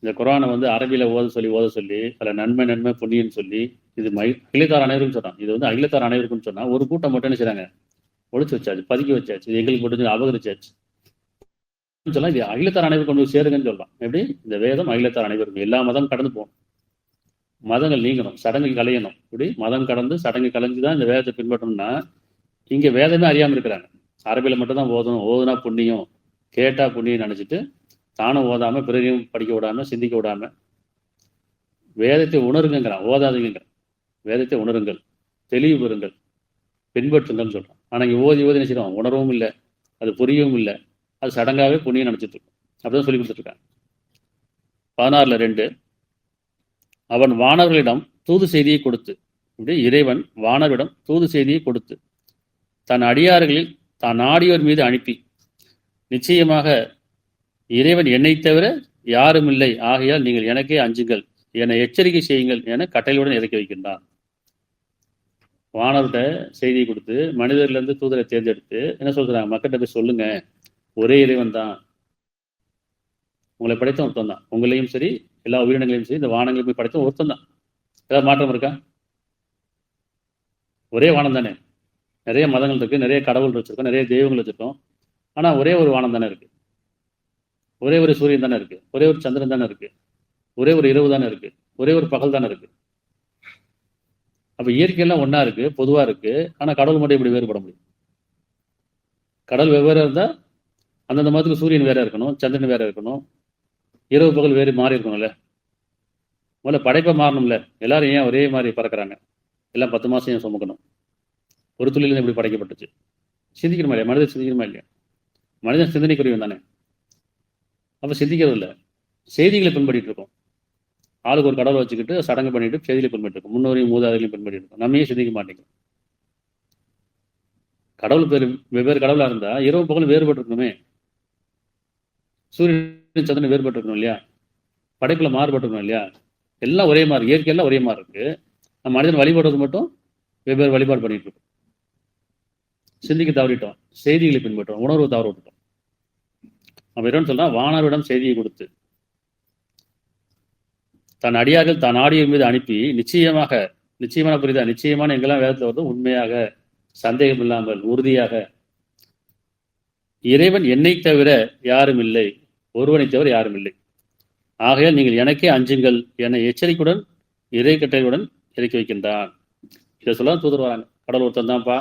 இந்த குர்ஆனை அரபியில ஓத சொல்லி அதில் நன்மை புண்ணியன்னு சொல்லி இது அகிலத்தார் அனைவருக்கும் சொல்றான். இது அகிலத்தார் அனைவருக்குன்னு சொன்னா ஒரு கூட்டம் மட்டும் என்ன செய்றாங்க, ஒழிச்சு வச்சாச்சு, பதுக்கி வச்சாச்சு, இது எங்களுக்கு மட்டும் அபகரிச்சாச்சு சொல்லலாம். இது அகிலத்தார் அனைவரும் கொண்டு சேருங்கன்னு சொல்லலாம். எப்படி? இந்த வேதம் அகிலத்தார் அனைவருக்கும், எல்லா மதம் கடந்து போகணும், மதங்கள் நீங்கணும், சடங்கு கலையணும். இப்படி மதம் கடந்து சடங்கு கலைஞ்சுதான் இந்த வேதத்தை பின்பற்றணும்னா, இங்க வேதமே அறியாம இருக்கிறாங்க. அரபியில மட்டும் தான் ஓதணும், ஓதுனா புண்ணியம், கேட்டா புண்ணியம் நினைச்சிட்டு தானும் ஓதாம பிறரையும் படிக்க விடாம சிந்திக்க விடாம வேதத்தை உணருங்கிறான், ஓதாதீங்க. வேதத்தை உணருங்கள், தெளிவு பெறுங்கள், பின்பற்றுங்கள்னு சொல்றான். ஆனா இங்க ஓதி நினைச்சிடும், உணர்வும் இல்லை, அது புரியவும் இல்லை, அது சடங்காவே புண்ணியம் நினைச்சிட்டு இருக்கும். அப்படிதான் சொல்லி கொடுத்துட்டு இருக்காங்க. 16:2 அவன் வானவர்களிடம் தூது செய்தியை கொடுத்து, இப்படி இறைவன் வானவரிடம் தூது செய்தியை கொடுத்து தன் அடியார்களில் தான் நாடியோர் மீது அனுப்பி, நிச்சயமாக இறைவன் என்னை தவிர யாரும் இல்லை, ஆகையால் நீங்கள் எனக்கே அஞ்சுங்கள், என்னை எச்சரிக்கை செய்யுங்கள் என கட்டளையுடன் இறக்கி வைக்கின்றான். வானவர்கிட்ட செய்தியை கொடுத்து மனிதர்லேருந்து தூதரை தேர்ந்தெடுத்து என்ன சொல்றாங்க, மக்கள்கிட்ட போய் சொல்லுங்க, ஒரே இறைவன் தான், உங்களை படைத்த ஒருத்தன் தான், உங்களையும் சரி எல்லா உயிரினங்களையும் சரி இந்த வானங்களையும் போய் படைத்த ஒருத்தன் தான். ஏதாவது மாற்றம் இருக்கா? ஒரே வானம் தானே. நிறைய மதங்கள் இருக்கு, நிறைய கடவுள் வச்சிருக்கோம், நிறைய தெய்வங்கள் வச்சிருக்கோம், ஆனா ஒரே ஒரு வானம் தானே இருக்கு, ஒரே ஒரு சூரியன் தானே இருக்கு, ஒரே ஒரு சந்திரன் தானே இருக்கு, ஒரே ஒரு இரவு தானே இருக்கு, ஒரே ஒரு பகல் தானே இருக்கு. அப்ப இயற்கையெல்லாம் ஒன்னா இருக்கு, பொதுவா இருக்கு. ஆனா கடவுள் மட்டும் இப்படி வேறுபட முடியும்? கடவுள் வெவ்வேறு இருந்தா அந்தந்த மதத்துக்கு சூரியன் வேற இருக்கணும், சந்திரன் வேற இருக்கணும், இரவு பகல் வேறு மாறி இருக்கணும்ல. முதல்ல படைப்பை மாறணும்ல. எல்லாரும் ஏன் ஒரே மாதிரி பறக்கிறாங்க? எல்லாம் 10 மாதம் ஏன் சுமக்கணும்? ஒரு துளியிலிருந்து எப்படி படைக்கப்பட்டுச்சு? சிந்திக்கணுமா இல்லையா? மனிதன் சிந்திக்கணுமா இல்லையா? மனிதன் சிந்தனைக்குரியவன் தானே. அப்போ சிந்திக்கிறது இல்லை, செய்திகளை பின்பற்றிட்டு இருக்கோம். ஆளுக்கு ஒரு கடவுளை வச்சுக்கிட்டு சடங்கு பண்ணிட்டு செய்திகளை பின்பற்றி இருக்கோம். முன்னோரையும் மூதாதைகளையும் பின்பற்றிட்டு இருக்கோம். நம்மையே சிந்திக்க மாட்டேங்கிறோம். கடவுள் பேர் வெவ்வேறு கடவுளாக இருந்தால் இரவு பகலும் வேறுபட்டு இருக்கணுமே. சூரியன் சந்திரன் வேறுபட்டு இருக்கணும் இல்லையா? படைப்பில் மாறுபட்டு இருக்கணும் இல்லையா? எல்லாம் ஒரே மாதிரி, இயற்கையெல்லாம் ஒரே மாதிரி இருக்கு. நம்ம மனிதன் வழிபடுறது மட்டும் வெவ்வேறு வழிபாடு பண்ணிட்டு இருக்கோம். சிந்திக்க தவறிட்டோம், செய்திகளை பின்பற்றோம், உணர்வு தவற விட்டுட்டோம். நம்ம இடம் சொல்றா, வானவரிடம் செய்தியை கொடுத்து தன் அடியார்கள் தான் ஆடியோர் மீது அனுப்பி நிச்சயமான புரிதா, நிச்சயமான எங்கெல்லாம் வேதத்தில் வருது உண்மையாக, சந்தேகம் இல்லாமல் உறுதியாக, இறைவன் என்னை தவிர யாரும் இல்லை, ஒருவனை தவிர யாரும் இல்லை, ஆகையால் நீங்கள் எனக்கே அஞ்சுங்கள் என எச்சரிக்கையுடன் இறை கட்டளையுடன் இறக்கி வைக்கின்றான். இதை சொல்ல தூதர் வராங்க. கடவுள் ஒருத்தன் தான்ப்பா,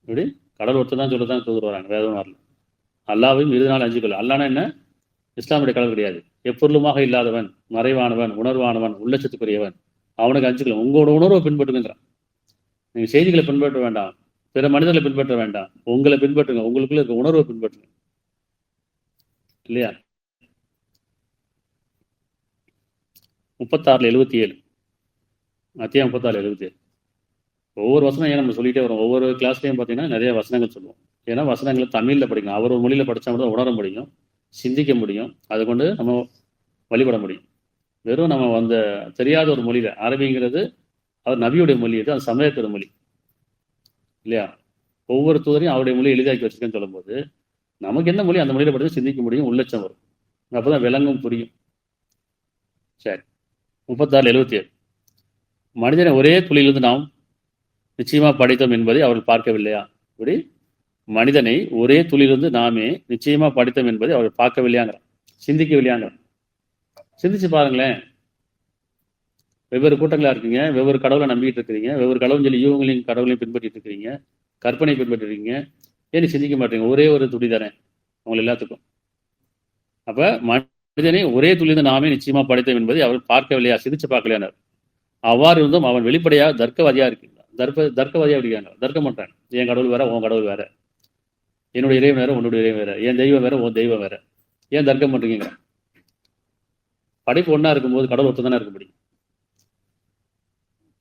இப்படி கடவுள் ஒருத்தன் தான் சொல்லதான் தூதர் வராங்க. வேதம் வரல. அல்லாவையும் 20 நாள் அஞ்சுகள். அல்லானா என்ன? இஸ்லாமுடைய கடவுள் கிடையாது. எப்பொருளுமாக இல்லாதவன், மறைவானவன், உணர்வானவன், உள்ளச்சத்துக்குரியவன், அவனுக்கு அஞ்சுக்கலாம். உங்களோட உணர்வை பின்பற்றுங்கிறான். நீங்கள் செய்திகளை பின்பற்ற வேண்டாம், பிற மனிதர்களை பின்பற்ற வேண்டாம், உங்களை பின்பற்றுங்க, உங்களுக்குள்ள இருக்க உணர்வை பின்பற்றுங்க இல்லையா? 36:77 அத்தியாயம் 36:77. ஒவ்வொரு வசனம் ஏன் நம்ம சொல்லிட்டே வரோம். ஒவ்வொரு கிளாஸ்லையும் பார்த்தீங்கன்னா நிறைய வசனங்கள் சொல்லுவோம். ஏன்னா வசனங்களை தமிழில் படிக்கணும். அவர் ஒரு மொழியில் படித்தா மட்டும் உணர முடியும், சிந்திக்க முடியும், அதை கொண்டு நம்ம வழிபட முடியும். வெறும் நம்ம தெரியாத ஒரு மொழியில், அரபிங்கிறது அவர் நபியுடைய மொழி, அது சமயத்தோட மொழி இல்லையா? ஒவ்வொரு தூதரையும் அவருடைய மொழி எளிதாக்கி வச்சிருக்கேன்னு சொல்லும்போது நமக்கு என்ன மொழி அந்த மொழியில் படித்து சிந்திக்க முடியும், உள்ளச்சம் வரும். அப்போதான் விளங்கும், புரியும். சரி, 36:77. மனிதனை ஒரே துளியிலிருந்து நாம் நிச்சயமா படைத்தோம் என்பதை அவர்கள் பார்க்கவில்லையா? இப்படி மனிதனை ஒரே துளியிலிருந்து நாமே நிச்சயமா படைத்தோம் என்பதை அவர்கள் பார்க்கவில்லையாங்கிறான், சிந்திக்கவில்லையாங்கிறான். சிந்திச்சு பாருங்களேன். வெவ்வேறு கூட்டங்களா இருக்கீங்க, வெவ்வேறு கடவுளை நம்பிக்கிட்டு இருக்கிறீங்க, வெவ்வேறு கடவுள் சொல்லி இவங்களையும் கடவுளையும் பின்பற்றிட்டு இருக்கிறீங்க, கற்பனை பின்பற்றுறீங்க. ஏன் சிந்திக்க மாட்டீங்க? ஒரே ஒரு துளி தானே அவங்க எல்லாத்துக்கும். அப்ப மனிதனை ஒரே துளியிலிருந்து நாமே நிச்சயமா படைத்தோம் என்பதை அவர்கள் பார்க்கவில்லையா, சிந்திச்சு பார்க்கலையானார். அவ்வாறு இருந்தும் அவன் வெளிப்படையாக தர்க்கவாதியா இருக்கின்றான். தர்க்கவாதியா இருக்காங்க, தர்க்கம் பண்றாங்க. என் கடவுள் வேற, உன் கடவுள் வேற, என்னுடைய இறைவன் வேற, உன்னுடைய இறைவன் வேற, என் தெய்வம் வேற, உன் தெய்வம் வேற. ஏன் தர்க்கம் பண்றீங்க? படைப்பு ஒன்றா இருக்கும்போது கடவுள் ஒருத்தர் தானே இருக்க முடியும்.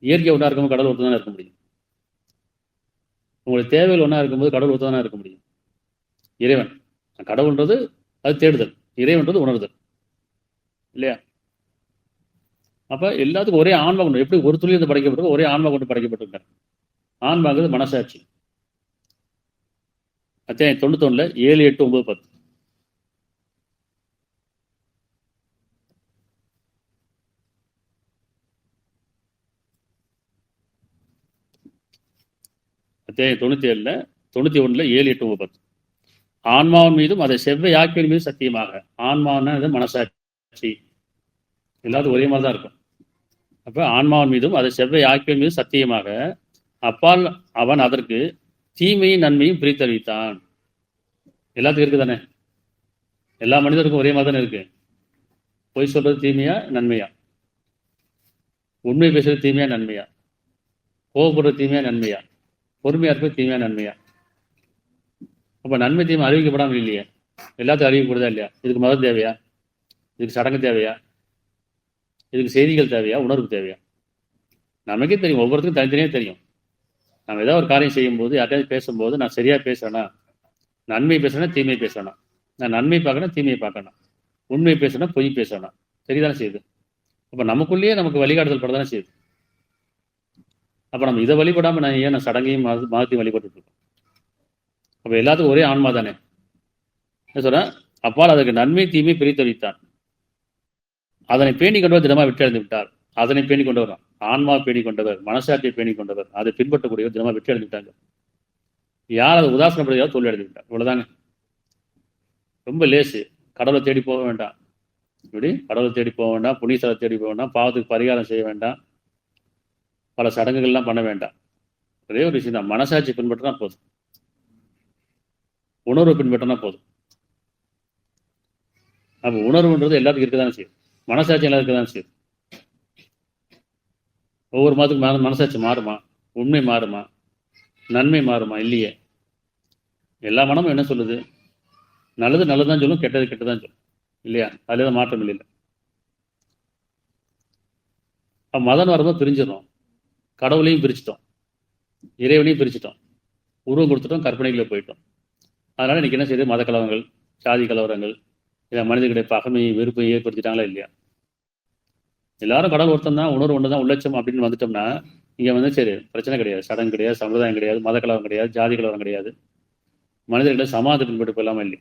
இயற்கை ஒன்றா இருக்கும்போது கடவுள் ஒருத்தர் தானே இருக்க முடியும். உங்களுடைய தேவைகள் ஒன்றா இருக்கும்போது கடவுள் ஒருத்தர் தானே இருக்க முடியும். இறைவன் கடவுள்ன்றது அது தேடுதல், இறைவன்றது உணர்தல் இல்லையா? அப்ப எல்லாத்துக்கும் ஒரே ஆன்மா கொண்டு, எப்படி ஒரு துளி இருந்து படைக்கப்பட்டிருக்கோ ஒரே ஆன்மா கொண்டு படைக்கப்பட்டிருக்காரு. ஆன்மாங்கிறது மனசாட்சி. அத்தியாயம் 91 7, 8, 9, 10. அத்தியாயம் 97 91 7, 8, 9, 10. ஆன்மாவின் மீதும் அதை செவ்வையாக்கியின் மீது சத்தியமாக. ஆன்மான்னா மனசாட்சி, எல்லாத்துக்கும் ஒரே மாதிரி தான் இருக்கும். அப்ப ஆன்மாவின் மீதும் அதை செவ்வையாக்கியின் மீது சத்தியமாக அப்பால் அவன் அதற்கு தீமையும் நன்மையும் பிரித்தறிவித்தான். எல்லாத்துக்கும் இருக்கு தானே, எல்லா மனிதருக்கும் ஒரே மாதிரி தானே இருக்கு. பொய் சொல்றது தீமையா நன்மையா? உண்மை பேசுறது தீமையா நன்மையா? கோவப்படுறது தீமையா நன்மையா? பொறுமையா இருப்பது தீமையா நன்மையா? அப்ப நன்மை தீமை அறிவிக்கப்படாமல் இல்லையே, எல்லாத்தையும் அறிவிக்கப்படுதா இல்லையா? இதுக்கு மதம் தேவையா? இதுக்கு சடங்கு தேவையா? இதுக்கு செய்திகள் தேவையா? உணர்வு தேவையா? நமக்கே தெரியும், ஒவ்வொருத்தருக்கும் தனித்தனியாக தெரியும். நம்ம ஏதாவது ஒரு காரியம் செய்யும் போது, யார்ட்டையாவது பேசும்போது நான் சரியா பேசுறேன்னா, நன்மை பேசுறேன்னா தீமை பேசுறேன்னா, நான் நன்மை பார்க்கணும் தீமையை பார்க்கணும், உண்மை பேசுறேன்னா பொய் பேசுறேன்னா, சரிதானே செய்யுது. அப்ப நமக்குள்ளேயே நமக்கு வழிகாட்டுதல் படத்தானே செய்யுது. அப்ப நம்ம இதை வழிபடாம நான் சடங்கையும் மதத்தையும் வழிபட்டு இருக்கோம். அப்ப எல்லாத்துக்கும் ஒரே ஆன்மா தானே. என்ன சொல்றேன்? அப்பால் அதற்கு நன்மை தீமை பிரித்தறிவித்தான். அதனை பேணி கொண்டவர் தினமா வெற்றி விட்டார். அதனை பேணி கொண்டவர் ஆன்மா பேணி கொண்டவர், மனசாட்சியை பேணி கொண்டவர், அதை பின்பற்றக்கூடியவர் தினமா வெற்றி அடைந்துவிட்டாங்க. யார் அதை உதாசனப்படுகிறாரோ தோல்வி அடைந்து விட்டார். இவ்வளவுதாங்க, ரொம்ப லேசு. கடவுளை தேடி போக வேண்டாம், இப்படி கடவுளை தேடி போக வேண்டாம், புனிதரை தேடி போக வேண்டாம், பாவத்துக்கு பரிகாரம் செய்ய வேண்டாம், பல சடங்குகள்லாம் பண்ண வேண்டாம். ஒரே ஒரு விஷயம் தான், மனசாட்சி பின்பற்றினா போதும், உணர்வு பின்பற்றினா போதும். அப்போ உணர்வுன்றது எல்லாத்துக்கும் இருக்கதானே செய்யும், மனசாட்சி எல்லாம் இருக்கதானே செய்யும். ஒவ்வொரு மதத்துக்கு மனசாட்சி மாறுமா? உண்மை மாறுமா? நன்மை மாறுமா? இல்லையே. எல்லா மனமும் என்ன சொல்லுது? நல்லது நல்லதுதான் சொல்லும், கெட்டது கெட்டதான் சொல்லும், இல்லையா? அதுல தான் மாற்றம் இல்லை. மதம் வரும்போது பிரிஞ்சிடறோம். கடவுளையும் பிரிச்சுட்டோம், இறைவனையும் பிரிச்சுட்டோம், உருவம் கொடுத்துட்டோம், கற்பனைகளை போயிட்டோம். அதனால இன்னைக்கு என்ன செய்யுது? மத கலவரங்கள், சாதி கலவரங்கள், இல்லை மனிதர்களுடைய பகமை வெறுப்பை ஏற்படுத்திட்டாங்களா இல்லையா? எல்லாரும் கடவுள் ஒருத்தம் தான், உணர்வு ஒன்று தான், உள்ளட்சம் அப்படின்னு வந்துட்டோம்னா இங்கே வந்து சரி பிரச்சனை கிடையாது. சடங்கு கிடையாது, சம்பிரதாயம் கிடையாது, மத கலவரம் கிடையாது, ஜாதி கலவரம் கிடையாது, மனிதர்களை சமாதானம் பின்பற்ற போயிடலாமா இல்லை?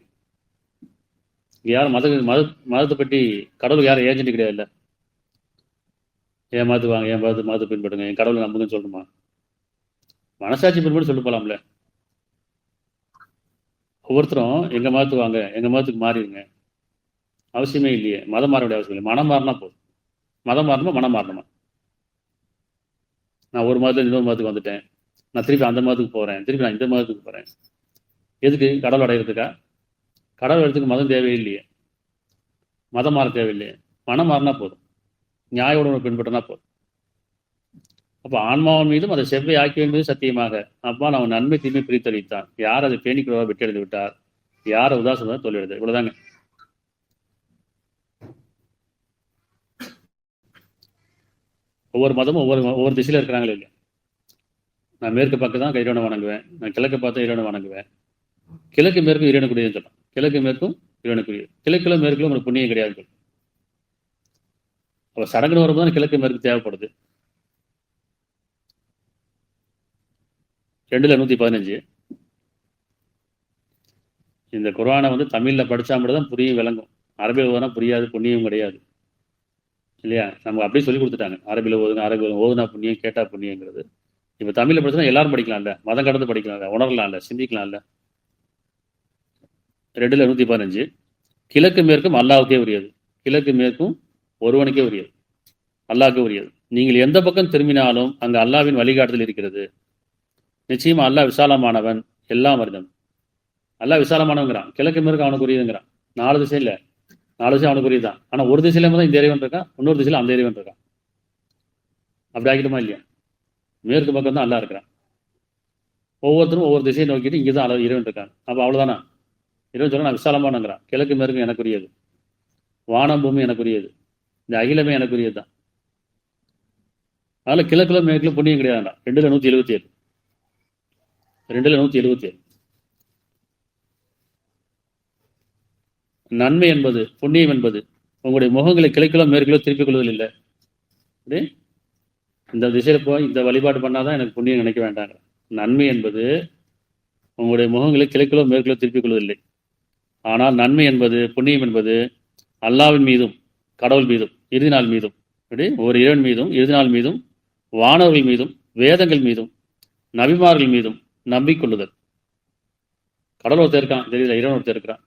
யாரும் மதத்தை பற்றி கடவுள் யாரும் ஏஜென்ட் கிடையாது. இல்லை, என் மதத்து வாங்க, என் மதத்தை பின்பற்றுங்க, என் கடவுளை நம்புங்கன்னு சொல்லணுமா? மனசாட்சி பின்பற்றி சொல்லிட்டு போகலாம்ல. ஒவ்வொருத்தரும் எங்கள் மதத்துக்கு வாங்க, எங்கள் மதத்துக்கு மாறிடுங்க அவசியமே இல்லையே. மதம் மாற வேண்டிய அவசியம் இல்லை. மனம் மாறினா போதும். மதம் மாறணுமா, மனம் மாறணுமா? நான் ஒரு மதத்தில் இன்னொரு மதத்துக்கு வந்துட்டேன், நான் திருப்பி அந்த மதத்துக்கு போகிறேன், திருப்பி நான் இந்த மதத்துக்கு போகிறேன். எதுக்கு? கடவுள் அடையிறதுக்கா? கடவுள் இடத்துக்கு மதம் தேவையில்லையே, மதம் மாற தேவையில்லையே. மனம் மாறினா போதும், நியாய உணர்வை பின்பற்றினா போதும். அப்போ ஆன்மாவின் மீதும் அதை செவ்வை ஆக்கி என்பது சத்தியமாக. அப்பா அவன் நன்மை தீமை பிரித்தளித்தான். யார் அதை பேணிக்கிறவா வெற்றி அடைந்து விட்டார், யாரை உதாசனம் தொழில். இவ்வளவுதாங்க. ஒவ்வொரு மதமும் ஒவ்வொரு திசையில் இருக்கிறாங்களே இல்லையா? நான் மேற்கு பக்கம் தான் இறைவனை வணங்குவேன், நான் கிழக்கு பார்த்தா இறைவனை வணங்குவேன். கிழக்கு மேற்கும் இறைவனுக்குரியதுன்னு சொல்லலாம். கிழக்கு மேற்கும் இறைவனுக்குரியது. கிழக்குல மேற்குல உங்களுக்கு புண்ணியம் கிடையாது. அப்போ சடங்குன்னு வரும்போது கிழக்கு மேற்கு தேவைப்படுது. 2:115 இந்த குர்ஆனை வந்து தமிழில் படித்தா மட்டும் தான் புரியும், விளங்கும். அரபியில் ஓதுனா புரியாது, புண்ணியம் கிடையாது, இல்லையா? நமக்கு அப்படியே சொல்லி கொடுத்துட்டாங்க. அரபியில் ஓதுனா அரபியில் ஓதுனா புண்ணியம், கேட்டா புண்ணியங்கிறது. இப்போ தமிழில் படிச்சா எல்லாரும் படிக்கலாம்ல, மதம் கடந்து படிக்கலாம்ல, உணரலாம்ல, சிந்திக்கலாம்ல. 2:115 கிழக்கு மேற்கும் அல்லாஹ்வுக்கே உரியது. கிழக்கு மேற்கும் ஒருவனுக்கே உரியது, அல்லாஹ்வுக்கே உரியது. நீங்கள் எந்த பக்கம் திரும்பினாலும் அங்கு அல்லாஹ்வின் வழிகாட்டுதல் இருக்கிறது. நிச்சயமா அல்லாஹ் விசாலமானவன், எல்லாம் அறிந்தவன். அல்லாஹ் விசாலமானவங்கிறான், கிழக்கு மேற்கு அவனுக்கு உரியதுங்கிறான். 4 திசை இல்லை, 4 திசை அவனுக்கு உரியதான். ஆனால் ஒரு திசையில தான் இந்த இறைவன் இருக்கான், இன்னொரு திசையில் அந்த இறைவன் இருக்கான். அப்படி ஆகிடுமா இல்லையா? மேற்கு பக்கம் தான் அல்லாஹ் இருக்கிறான். ஒவ்வொருத்தரும் ஒவ்வொரு திசையை நோக்கிட்டு இங்கே தான் இறைவன் இருக்காங்க. அப்போ அவ்வளோதானா? இறைவன் சொல்ல நான் விசாலமானங்கிறான். கிழக்கு மேற்கு எனக்குரியது, வானம் பூமி எனக்குரியது, இந்த அகிலமே எனக்குரியது தான். அதில் கிழக்குல மேற்குல புண்ணியம் கிடையாதுடா. 2:177 2:177 நன்மை என்பது, புண்ணியம் என்பது உங்களுடைய முகங்களை கிழக்கிலோ மேற்கிலோ திருப்பிக் கொள்வதில் இல்லை. இந்த திசையில போய் இந்த வழிபாடு பண்ணாதான் எனக்கு புண்ணியம் நினைக்க வேண்டாங்க. நன்மை என்பது உங்களுடைய முகங்களை கிழக்கிலோ மேற்கிலோ திருப்பிக் கொள்வதில்லை. ஆனால் நன்மை என்பது, புண்ணியம் என்பது அல்லாஹ்வின் மீதும், கடவுள் மீதும், இறுதி நாள் மீதும், ஒரு இறைவன் மீதும், இறுதி நாள் மீதும், வானவர்கள் மீதும், வேதங்கள் மீதும், நபிமார்கள் மீதும் நம்பிக்கொள்ளுதல். கடவுள் ஒருத்தர் இருக்கான் தெரியல, இறைவன் ஒருத்தர் இருக்கிறான்,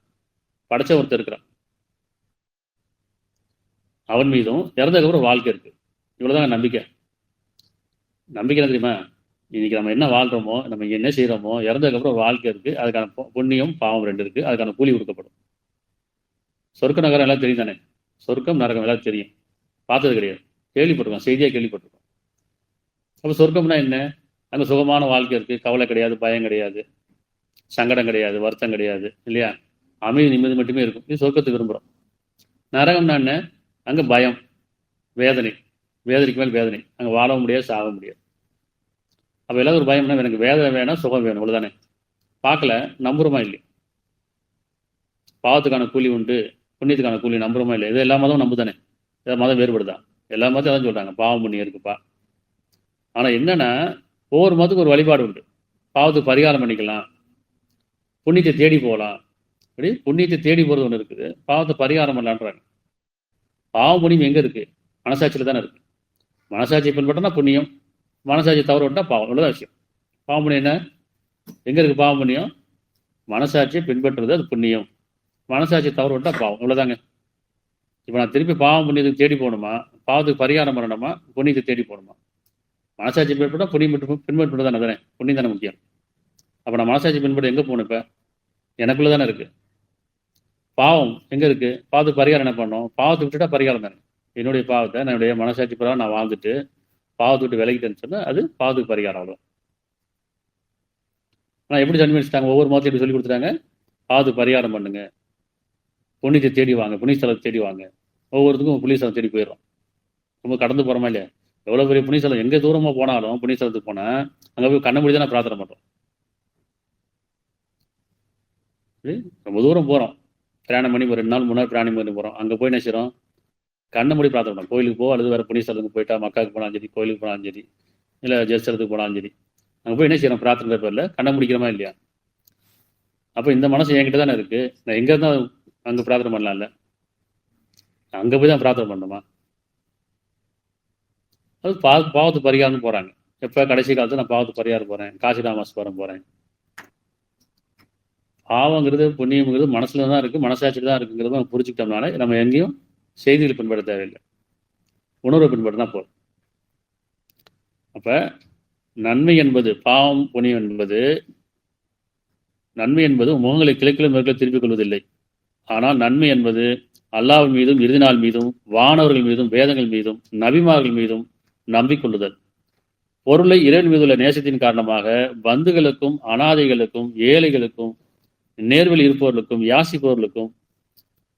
படைச்ச ஒருத்தர் இருக்கிறான், அவன் மீதும் இறந்ததுக்கப்புறம் வாழ்க்கை இருக்கு. இவ்வளவுதான் நம்பிக்கை. நம்பிக்கை என்ன தெரியுமா? இன்னைக்கு நம்ம என்ன வாழ்றோமோ, நம்ம என்ன செய்யறோமோ, இறந்ததுக்கப்புறம் வாழ்க்கை இருக்கு, அதுக்கான புண்ணியம் பாவம் 2 இருக்கு, அதுக்கான கூலி கொடுக்கப்படும். சொர்க்க நகரம் எல்லாம் தெரியும் தானே? சொர்க்கம் நரகம் எல்லாம் தெரியும், பார்த்தது கிடையாது, கேள்விப்பட்டிருக்கோம், செய்தியாக கேள்விப்பட்டிருக்கோம். அப்போ சொர்க்கம்னா என்ன? அங்கே சுகமான வாழ்க்கை இருக்கு, கவலை கிடையாது, பயம் கிடையாது, சங்கடம் கிடையாது, வருத்தம் கிடையாது, இல்லையா? அமைதி நிம்மதி மட்டுமே இருக்கும். இது சொர்க்கத்துக்கு விரும்புகிறோம். நரகம்னா என்ன? அங்கே பயம், வேதனை, வேதனைக்கு மேல் வேதனை, அங்கே வாழவும் முடியாது, சாக முடியாது. அப்போ எல்லாரும் ஒரு பயம்னா எனக்கு வேதனை வேணாம், சுகம் வேணும், அவ்வளோதானே? பார்க்கல, நம்புறோமா இல்லை? பாவத்துக்கான கூலி உண்டு, புண்ணியத்துக்கான கூலி நம்புறோமா இல்லை? இது எல்லா மதமும் நம்புதானே? ஏதாவது மதம் வேறுபடுதான்? எல்லா மதத்தையும் அதான் சொல்கிறாங்க, பாவம் புண்ணியம் இருக்குப்பா. ஆனால் என்னன்னா, ஒவ்வொரு மதத்துக்கு ஒரு வழிபாடு உண்டு. பாவத்துக்கு பரிகாரம் பண்ணிக்கலாம், புண்ணியத்தை தேடி போகலாம். அப்படி புண்ணியத்தை தேடி போகிறது ஒன்று இருக்குது, பாவத்தை பரிகாரம் பண்ணலான்றாங்க. பாவம் புண்ணியம் எங்கே இருக்குது? மனசாட்சியில் தானே இருக்குது. மனசாட்சியை பின்பற்றினா புண்ணியம், மனசாட்சி தவறு விட்டா பாவம். இவ்வளோதான் விஷயம். பாவம் புண்ணியம் என்ன? எங்கே இருக்குது பாவம் புண்ணியம்? மனசாட்சியை பின்பற்றுறது அது புண்ணியம், மனசாட்சி தவறு விட்டா பாவம். இவ்வளோதாங்க. இப்போ நான் திருப்பி பாவம் புண்ணியத்துக்கு தேடி போகணுமா, பாவத்துக்கு பரிகாரம் பண்ணணுமா, புண்ணியத்தை தேடி போகணுமா? மனசாட்சி பின்பற்றா புண்ணியம் பின்பற்றது தானே, தானே புண்ணியம் தானே முக்கியம். அப்போ நான் மனசாட்சி பின்பற்ற எங்கே போகணும்? இப்போ எனக்குள்ளே தானே இருக்குது. பாவம் எங்கே இருக்குது? பாவத்துக்கு பரிகாரம் என்ன பண்ணணும்? பாவத்தை விட்டுட்டா பரிகாரம் தானே. என்னுடைய பாவத்தை என்னுடைய மனசாட்சி பிரகாரம் நான் வாழ்ந்துட்டு பாவத்தை விட்டு விலகிட்டேன்னு சொன்னால் அது பாவத்துக்கு பரிகாரம். அவ்வளோ. ஆனால் எப்படி சன்மானிச்சிட்டாங்க? ஒவ்வொரு மாதத்தையும் எப்படி சொல்லி கொடுத்துட்டாங்க? பாவத்துக்கு பரிகாரம் பண்ணுங்க, புண்ணியத்தை தேடி வாங்க, புண்ணியஸ்தலத்தை தேடி வாங்க. ஒவ்வொருத்துக்கும் புண்ணியஸ்தலம் தேடி போயிடும். ரொம்ப கடந்து போகிறோமா இல்லையா? எவ்வளோ பெரிய புண்ணியஸ்தலம், எங்கே தூரமாக போனாலும் புண்ணியஸ்தலத்துக்கு போனால் அங்கே போய் கண்ண மூடி தான் நான் பிரார்த்தனை பண்ணுறோம். ரொம்ப தூரம் போகிறோம், பிரயாணம் பண்ணி ஒரு 2 நாள் 3 நாள் பிரயாணம் பண்ணி போகிறோம். அங்கே போய் என்ன செய்கிறோம்? கண்ண மூடி பிரார்த்தனை பண்ணோம். கோயிலுக்கு போ, அல்லது வேறு புண்ணியஸ்தலத்துக்கு போயிட்டா மக்காவுக்கு போனாலும் சரி, கோயிலுக்கு போனாலும் சரி, இல்லை ஜெஸ்தலத்துக்கு போனாலும் சரி, அங்கே போய் என்ன செய்யறோம்? பிரார்த்தனை பேரில் கண்ண முடிக்கிறோமா இல்லையா? அப்போ இந்த மனசு என்கிட்ட தானே இருக்குது. நான் எங்கே இருந்தால் அங்கே பிரார்த்தனை பண்ணலாம்ல, அங்கே போய் தான் பிரார்த்தனை பண்ணணுமா? அது பாவத்து பரிகாரம்னு போகிறாங்க. எப்போ கடைசி காலத்தில் நான் பாவத்து பரிகாரம் போகிறேன், காசி ராமேஸ்வரம் போகிறேன். பாவங்கிறது புண்ணியங்கிறது மனசுல தான் இருக்குது, மனசாட்சியில் தான் இருக்குங்கிறத நம்ம புரிஞ்சுக்கிட்டோம்னால நம்ம எங்கேயும் செய்திகளை பின்பற்ற தேவையில்லை, உணர்வை பின்பற்ற தான் போதும். அப்போ நன்மை என்பது, பாவம் புண்ணியம் என்பது, நன்மை என்பது முகங்களை கிழக்கிலும் மேற்கிலும் திருப்பிக் கொள்வதில்லை. ஆனால் நன்மை என்பது அல்லாஹ்வின் மீதும் இறுதி நாள் மீதும் வானவர்கள் மீதும் வேதங்கள் மீதும் நபிமார்கள் மீதும் நம்பிக்கொள்ளுதல். பொருளை இறைவன் மீதுள்ள நேசத்தின் காரணமாக பந்துகளுக்கும் அனாதைகளுக்கும் ஏழைகளுக்கும் நேர்வழி இருப்பவர்களுக்கும் யாசிப்பவர்களுக்கும்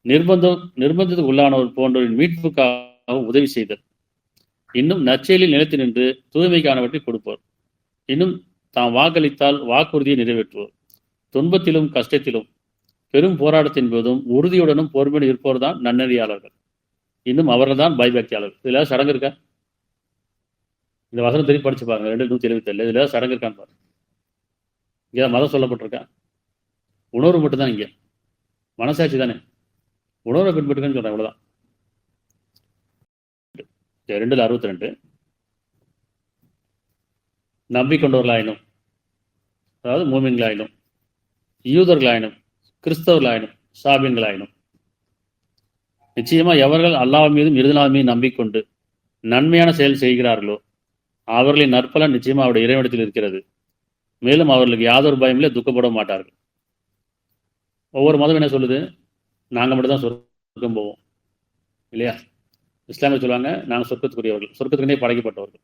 நிர்பந்தத்துக்கு உள்ளானவர் போன்றவரின் மீட்புக்காக உதவி செய்தல். இன்னும் நற்செயலில் நிலைத்து நின்று தூய்மைக்கானவற்றை கொடுப்போர். இன்னும் தாம் வாக்களித்தால் வாக்குறுதியை நிறைவேற்றுவோர். துன்பத்திலும் கஷ்டத்திலும் பெரும் போராட்டத்தின் போதும் உறுதியுடனும் பொறுமையுடன் இருப்பவர் தான் நன்னறியாளர்கள். இன்னும் அவர்கள் தான் பயபக்தியாளர்கள். இதுல சடங்கு இருக்கா? இந்த வசனம் திருப்பி படிச்சு பாருங்க, 2:177. இதுல சடங்கு இருக்கான்னு பாருங்க. இங்க மதம் சொல்லப்பட்டிருக்கா? உணர்வு மட்டும்தான். இங்க மனசாட்சி தானே, உணர்வை பின்பற்றுங்கன்னு சொல்றேன், அவ்வளவுதான். 2:62 நம்பிக்கொண்டவர்களாயினும், அதாவது மூமின்களாயினும், யூதர்களாயினும், கிறிஸ்தவர்களாயினும், சாபியன்களாயினும், நிச்சயமா எவர்கள் அல்லாஹ் மீதும் இறுதி நாள் மீதும் நம்பிக்கொண்டு நன்மையான செயல் செய்கிறார்களோ அவர்களின் நற்பலன் நிச்சயமா அவருடைய இறைவனிடத்தில் இருக்கிறது. மேலும் அவர்களுக்கு யாதொரு பயமில்லை, துக்கப்பட மாட்டார்கள். ஒவ்வொரு மதம் என்ன சொல்லுது? நாங்கள் மட்டும் தான் சொர்க்கம் போவோம் இல்லையா? இஸ்லாமிய சொல்லுவாங்க நாங்கள் சொர்க்கத்துக்குரியவர்கள், சொர்க்கத்துக்குனே படைக்கப்பட்டவர்கள்.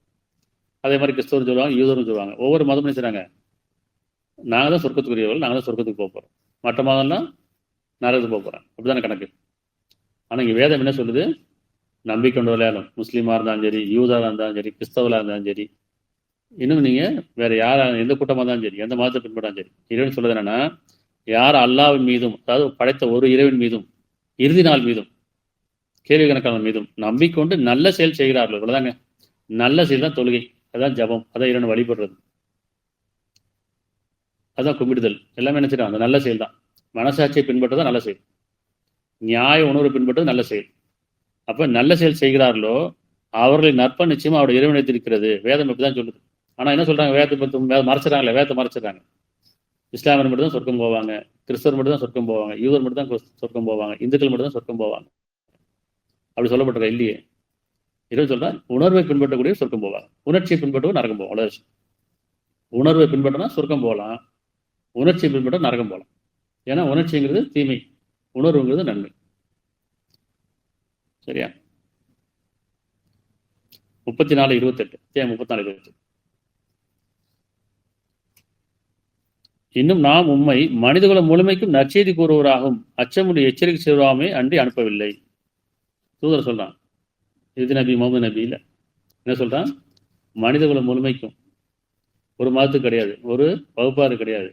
அதே மாதிரி கிறிஸ்தவர் சொல்லுவாங்க, யூதரும் சொல்லுவாங்க. ஒவ்வொரு மதம் என்ன செய்றாங்க? நாங்கள் தான் சொர்க்கத்துக்குரியவர்கள், நாங்கள் தான் சொர்க்கத்துக்கு போக போகிறோம், மற்ற மதம்லாம் நரகத்துக்கு போக போகிறோம். அப்படிதானே கணக்கு. ஆனால் இங்கே வேதம் என்ன சொல்லுது? நம்பிக்கொண்டவர்களாலும், முஸ்லீமாக இருந்தாலும் சரி, யூதராக இருந்தாலும் சரி, கிறிஸ்தவராக இருந்தாலும் சரி, இன்னும் நீங்கள் வேறு யாராக எந்த கூட்டமாக இருந்தாலும் சரி, எந்த மதத்தை பின்பற்றாலும் சரி, இறைவன் சொல்லுது என்னன்னா, யார் அல்லாஹ்வின் மீதும், அதாவது படைத்த ஒரு இறைவன் மீதும் இறுதி நாள் மீதும் கேள்வி கணக்கான மீதும் நம்பிக்கொண்டு நல்ல செயல் செய்கிறார்கள். இவ்வளவுதாங்க. நல்ல செயல் தான் தொழுகை, அதான் ஜபம், அதான் இறைவனை வழிபடுறது, அதான் கும்பிடுதல். எல்லாமே என்ன செய்யணும்? அந்த நல்ல செயல் தான். மனசாட்சியை பின்பற்றதான் நல்ல செயல், நியாய உணர்வை பின்பற்றது நல்ல செயல். அப்ப நல்ல செயல் செய்கிறார்களோ அவர்களின் நற்ப நிச்சயமா அவருடைய இறைவனை இருக்கிறது. வேதம் இப்படிதான் சொல்லுது. ஆனா என்ன சொல்றாங்க? வேதத்தை பற்றி மறைச்சிடறாங்களே, வேதத்தை மறைச்சிடறாங்க. இஸ்லாமியர் மட்டும் தான் சொர்க்கம் போவாங்க, கிறிஸ்தவர் மட்டும் தான் சொர்க்கம் போவாங்க, யூதர் மட்டும் தான் சொர்க்கம் போவாங்க, இந்துக்கள் மட்டும் தான் சொர்க்கம் போவாங்க. அப்படி சொல்லப்பட்டிருக்க இல்லையே. இறைவன் சொல்றா உணர்வை பின்பற்றக்கூடிய சொர்க்கம் போவாங்க, உணர்ச்சியை பின்பற்றவும் நரகம் போவோம். அவ்வளவு. உணர்வை பின்பற்றினா சொர்க்கம் போகலாம், உணர்ச்சியை பின்பற்ற நரகம் போகலாம். ஏன்னா உணர்ச்சிங்கிறது தீமை, உணர்வுங்கிறது நன்மை. சரியா? 34:28. 34:28. இன்னும் நாம் உம்மை மனிதகுல முழுமைக்கும் நற்செய்தி கூறுவராகவும் அச்சமுடைய எச்சரிக்கை செய்வாமே அன்றி அனுப்பவில்லை. தூதர் சொல்றான், இது நபி முகமது நபி இல்லை. என்ன சொல்றான்? மனிதகுல முழுமைக்கும், ஒரு மதத்துக்கு கிடையாது, ஒரு வகுப்பாறு கிடையாது,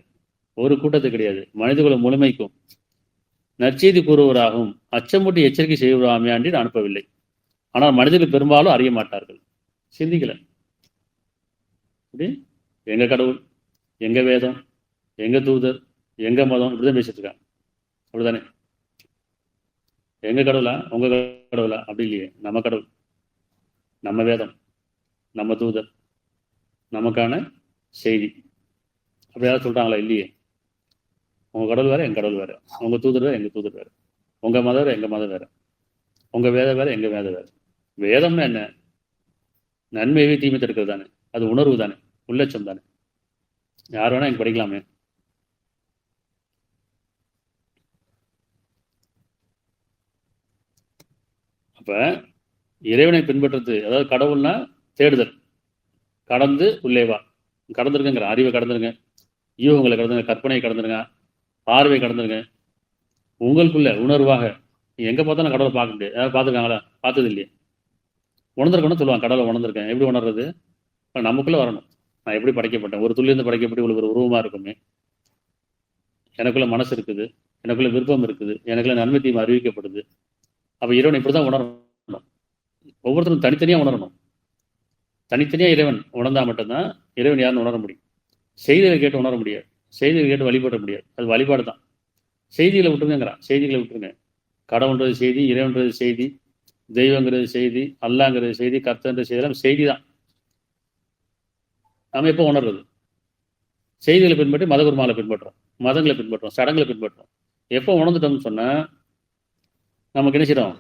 ஒரு கூட்டத்துக்கு கிடையாது, மனிதகுல முழுமைக்கும் நற்செய்தி கூறுவராகவும் அச்சமுட்டி எச்சரிக்கை செய்வராமே அன்றி அனுப்பவில்லை. ஆனால் மனிதர்கள் பெரும்பாலும் அறிய மாட்டார்கள், சிந்திக்கல. எங்க கடவுள், எங்க வேதம், எங்க தூதர், எங்க மதம், இப்படிதான் பேசிட்டு இருக்காங்க. அப்படிதானே? எங்க கடவுளா உங்க கடவுளா? அப்படி இல்லையே. நம்ம கடவுள், நம்ம வேதம், நம்ம தூதர், நமக்கான செய்தி. அப்படி யாரும் சொல்றாங்களா? இல்லையே. உங்க கடவுள் வேற, எங்க கடவுள் வேற, உங்க தூதர் வேற, எங்க தூதர் வேற, உங்க மதம் வேற, எங்க மதம் வேற, உங்க வேதம் வேற, எங்க வேதம் வேற. வேதம்னா என்ன? நன்மையவே தீமை தடுக்கிறது தானே, அது உணர்வு தானே, உள்ளட்சம் தானே. யார் வேணா எனக்கு படிக்கலாமே. அப்ப இறைவனை பின்பற்றுறது, அதாவது கடவுள்னா தேடுதல், கடந்து உள்ளே வா. கடந்துருக்குங்கிற அறிவை கடந்துருங்க, யூகங்களை கடந்துருங்க, கற்பனையை கடந்துருங்க, பார்வை கடந்துருங்க. உங்களுக்குள்ள உணர்வாக எங்கே பார்த்தாலும் கடவுளை பார்க்க முடியாது. யாராவது பார்த்துருக்காங்களா? பார்த்தது இல்லையே. உணர்ந்திருக்கணும்னு சொல்லுவாங்க. கடவுளை உணர்ந்திருக்கேன். எப்படி உணர்றது? நமக்குள்ளே வரணும். நான் எப்படி படைக்கப்பட்டேன்? ஒரு துள்ளிருந்து படைக்கப்பட்டு இவ்வளோ ஒரு உருவமாக இருக்குமே. எனக்குள்ள மனசு இருக்குது, எனக்குள்ள விருப்பம் இருக்குது, எனக்குள்ள நன்மை தீமை அறிவிக்கப்படுது. அப்போ இறைவன் இப்படி தான் உணரணும். ஒவ்வொருத்தரும் தனித்தனியாக உணரணும். தனித்தனியாக இறைவன் உணர்ந்தால் மட்டும்தான் இறைவன் யாருன்னு உணர முடியும். செய்திகளை கேட்டு உணர முடியாது, செய்திகளை கேட்டு வழிபட முடியாது. அது வழிபாடு தான். செய்திகளை விட்டுருங்கிறான். செய்திகளை விட்டுருங்க. கடவுள்ன்றது செய்தி, இறைவன்றது செய்தி, தெய்வங்கிறது செய்தி, அல்லாங்கிறது செய்தி, கர்த்தன்ற செய்தி செய்தி தான். நம்ம எப்போ உணர்றது? செய்திகளை பின்பற்றி மதகுருமாலை பின்பற்றுறோம், மதங்களை பின்பற்றுறோம், சடங்குகளை பின்பற்றுறோம். எப்போ உணர்ந்துட்டோம்னு சொன்னால் நமக்கு என்ன செய்யறோம்?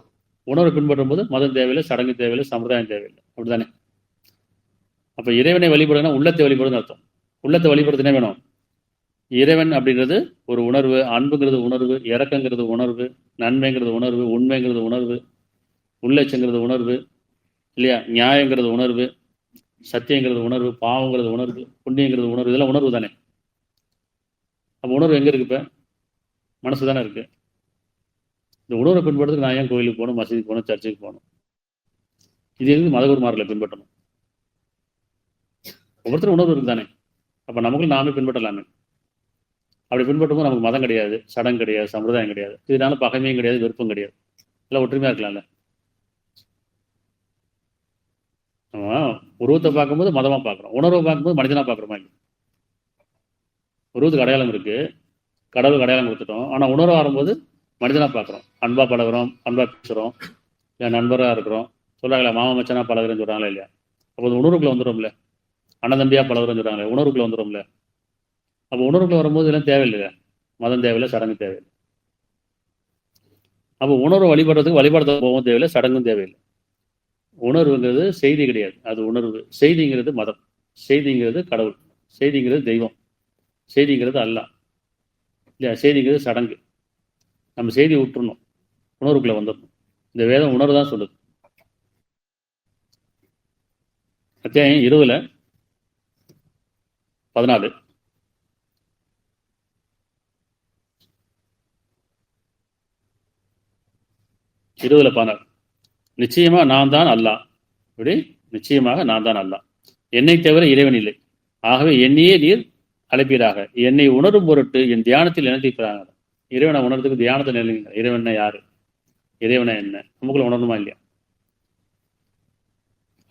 உணர்வை பின்பற்றும் போது மதம் தேவையில்லை, சடங்கு தேவையில்லை, சம்பிரதாயம் தேவையில்லை. அப்படித்தானே? அப்போ இறைவனை வழிபடுனா உள்ளத்தை வழிபடுன்னு அர்த்தம். உள்ளத்தை வழிபடுறதுனே வேணும். இறைவன் அப்படிங்கிறது ஒரு உணர்வு, அன்புங்கிறது உணர்வு, இறக்கங்கிறது உணர்வு, நன்மைங்கிறது உணர்வு, உண்மைங்கிறது உணர்வு, உள்ளட்சங்கிறது உணர்வு இல்லையா, நியாயங்கிறது உணர்வு, சத்தியங்கிறது உணர்வு, பாவங்கிறது உணர்வு, புண்ணியங்கிறது உணர்வு. இதெல்லாம் உணர்வு தானே. அப்போ உணர்வு எங்கே இருக்கு? இப்போ மனசு தானே இருக்கு. இந்த உணர்வை பின்பற்றுறதுக்கு நான் ஏன் கோயிலுக்கு போகணும், மசூதிக்கு போகணும், சர்ச்சுக்கு போகணும்? இது எதுக்கு மதகுருமார்களை பின்பற்றணும்? ஒவ்வொருத்தரும் உணர்வு இருக்கு தானே. அப்போ நமக்கு நாமே பின்பற்றலாமே. அப்படி பின்பற்றும்போது நமக்கு மதம் கிடையாது, சடங்கு கிடையாது, சம்பிரதாயம் கிடையாது. இதனால பகைமையும் கிடையாது, வெறுப்பும் கிடையாது. எல்லாம் ஒற்றுமையாக இருக்கலாம்ல. நம்ம உருவத்தை பார்க்கும்போது மதமாக பார்க்குறோம், உணர்வை பார்க்கும்போது மனிதனாக பார்க்குறோமா? இல்லை. உருவத்துக்கு அடையாளம் இருக்குது, கடவுளுக்கு அடையாளம் கொடுத்துட்டோம். ஆனால் உணர்வு வரும்போது மனிதனாக பார்க்குறோம், அன்பாக பழகிறோம், அன்பாக பேசுகிறோம், இல்லை நண்பராக இருக்கிறோம். சொல்கிறாங்களே மாமா மச்சனாக பழகிறேன்னு சொல்கிறாங்களே இல்லையா? அப்போ அது உணர்வுக்குள்ளே வந்துடும்ல. அண்ணன் தம்பியாக பழகிறேன்னு சொல்கிறாங்களே, உணர்வுக்குள்ளே வந்துடும்ல. அப்போ உணர்வுக்குள்ளே வரும்போது இதெல்லாம் தேவையில்லை. மதம் தேவையில்லை, சடங்கு தேவையில்லை. அப்போ உணர்வு வழிபடுறதுக்கு வழிபாடு போகவும் தேவையில்லை, சடங்கும் தேவையில்லை. உணர்வுங்கிறது செய்தி கிடையாது, அது உணர்வு. செய்திங்கிறது மதம், செய்திங்கிறது கடவுள், செய்திங்கிறது தெய்வம், செய்திங்கிறது அல்லாஹ் இல்லையா, செய்திங்கிறது சடங்கு. நம்ம செய்தி விட்டுறணும், உணர்வுக்குள்ள வந்துடணும். இந்த வேதம் உணர்வு தான் சொல்லுது. அத்தியாயம் 20:14. நிச்சயமா நான் தான் அல்லாஹ். இப்படி நிச்சயமாக நான் தான் அல்லாஹ், என்னை தவிர இறைவன் இல்லை. ஆகவே என்னையே நீர் அழைப்பீராக, என்னை உணரும் பொருட்டு என் தியானத்தில் நினைத்திருக்கிறாங்க. இறைவனை உணர்றதுக்கு தியானத்தை நினைங்க. இறைவனை யாரு, இறைவனை என்ன, நமக்குள்ள உணரணுமா இல்லையா?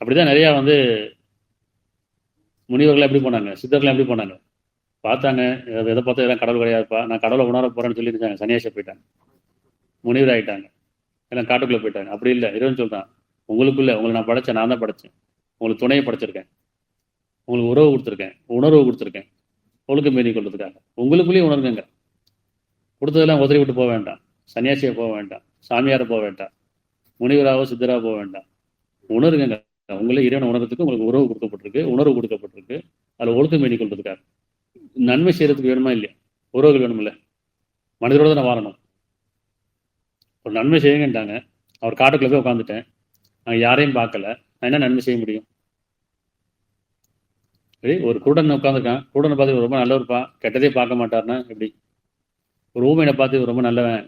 அப்படிதான் நிறையா முனிவர்கள் எப்படி போனாங்க, சித்தர்கள் எப்படி போனாங்க? பார்த்தாங்க, எதை பார்த்தா எல்லாம் கடவுள் கிடையாதுப்பா, நான் கடவுளை உணர போறேன்னு சொல்லியிருந்தாங்க. சன்னியாசி போயிட்டாங்க, முனிவர் ஆகிட்டாங்க, எல்லாம் காட்டுக்குள்ளே போயிட்டாங்க. அப்படி இல்லை. இறைவன் சொல்றான், உங்களுக்குள்ள உங்களை நான் படைச்சேன், நான் தான் படைச்சேன். உங்களுக்கு துணையை படைச்சிருக்கேன், உங்களுக்கு உறவு கொடுத்துருக்கேன், உணர்வு கொடுத்துருக்கேன், ஒழுக்கம் மீறி கொள்றதுக்காக. உங்களுக்குள்ளேயே உணர்ந்துங்க. கொடுத்ததெல்லாம் உதறி விட்டு போக வேண்டாம், சன்னியாசியை போக வேண்டாம், சாமியாரை போக வேண்டாம், முனிவராகவோ சித்தராக போக வேண்டாம். உணருங்க. உங்களே இறைவனை உணர்றதுக்கு உங்களுக்கு உறவு கொடுக்கப்பட்டிருக்கு, உணர்வு கொடுக்கப்பட்டிருக்கு. அதில் ஒழுக்கம் மீறி கொள்றதுக்காக. நன்மை செய்யறதுக்கு வேணுமா இல்லையா? உறவுகள் வேணுமில்ல. மனிதரோட தான் வாழணும். ஒரு நன்மை செய்யுங்கன்ட்டாங்க, அவர் காட்டுக்குள்ள போய் உட்காந்துட்டேன், நான் யாரையும் பார்க்கல, நான் என்ன நன்மை செய்ய முடியும்? சரி, ஒரு குருடன் உட்காந்துருக்கான், குருடனை பார்த்து ரொம்ப நல்லவர்ப்பா, கெட்டதே பார்க்க மாட்டார்னா எப்படி? ஒரு ஊமையனை பார்த்து ரொம்ப நல்லவன்,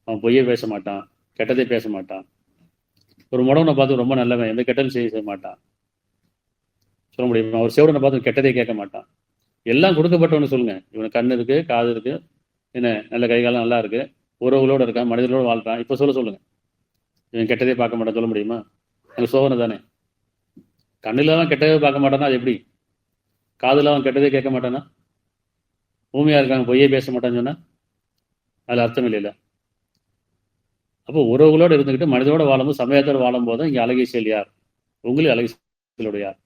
அவன் பொய்யே பேச மாட்டான், கெட்டதே பேச மாட்டான். ஒரு முடவனை பார்த்து ரொம்ப நல்லவன், எந்த கெட்டதும் செய்ய மாட்டான், சொல்ல முடியுமா? ஒரு செவடனை பார்த்து கெட்டதே கேட்க மாட்டான். எல்லாம் கொடுக்கப்பட்டவனு சொல்லுங்க. இவனுக்கு கண்ணு இருக்கு, காது இருக்கு, என்ன நல்ல கைகாலம் நல்லா இருக்கு, உறவுகளோடு இருக்கான், மனிதர்களோடு வாழ்றான். இப்போ சொல்லுங்க, இவன் கெட்டதே பார்க்க மாட்டான் சொல்ல முடியுமா? அங்கே சோதனை தானே. கண்ணில் அவன் கெட்டதே பார்க்க மாட்டானா அது எப்படி? காதில் அவன் கெட்டதே கேட்க மாட்டானா? ஊமையா இருக்காங்க, பொய்யே பேச மாட்டான்னு சொன்னா அதில் அர்த்தம் இல்லைல்ல. அப்போ உறவுகளோடு இருந்துக்கிட்டு மனிதனோட வாழும்போது, சமயத்தோடு வாழும்போது தான் இங்கே அழகிய செயல் யார்? உங்களுக்கு அழகிய செயலோட யார்?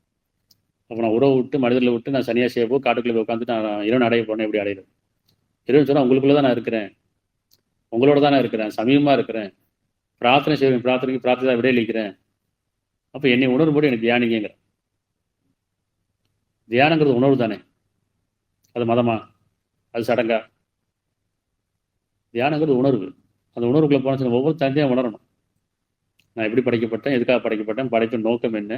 அப்போ நான் உறவு விட்டு மனிதர்களை விட்டு நான் சன்னியாசியை போய் காட்டுக்குள்ளே போய் உட்காந்துட்டு நான் இறைவன் அடைய போனேன். எப்படி அடையிறது? இறைவன் சொன்னால் உங்களுக்குள்ளே தான் நான் இருக்கிறேன், உங்களோட தான் நான் இருக்கிறேன், சமீபமாக இருக்கிறேன், பிரார்த்தனை செய்வேன், பிரார்த்தனைக்கு பிரார்த்தனை விடையளிக்கிறேன். அப்போ என்னை உணரும்போது எனக்கு தியானிங்கிற. தியானங்கிறது உணர்வு தானே. அது மதமா, அது சடங்கா? தியானங்கிறது உணர்வு. அந்த உணர்வுக்குள்ள போன ஒவ்வொரு தனியாக உணரணும். நான் எப்படி படைக்கப்பட்டேன், எதுக்காக படைக்கப்பட்டேன், படைப்பின் நோக்கம் என்ன,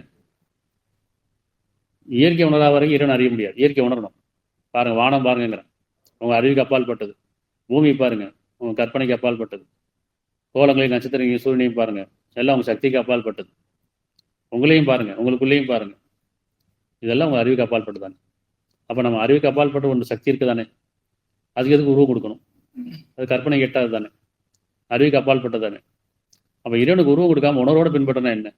இயற்கை உணராத வரைக்கும் இறைவன் அறிய முடியாது. இயற்கை உணரணும். பாருங்க, வானம் பாருங்கிறேன், உங்க அறிவுக்கு அப்பால் பட்டது. பூமி பாருங்க, உங்க கற்பனைக்கு அப்பால் பட்டது. கோலங்களையும் நட்சத்திரங்களையும் சூரியனையும் பாருங்க, எல்லாம் உங்க சக்திக்கு அப்பால் பட்டது. உங்களையும் பாருங்க, உங்களுக்குள்ளேயும் பாருங்க, இதெல்லாம் உங்க அறிவுக்கு அப்பால் பட்டது தானே. அப்போ நம்ம அறிவுக்கு அப்பால் பட்ட ஒன்று சக்தி இருக்குது தானே, அதுக்கு எதுக்கு உருவம் கொடுக்கணும்? அது கற்பனை எட்டாது தானே, அறிவுக்கு அப்பால் பட்டது தானே. அப்போ இறைவனுக்கு உருவம் கொடுக்காம உணர்வோட பின்பற்றினா என்ன?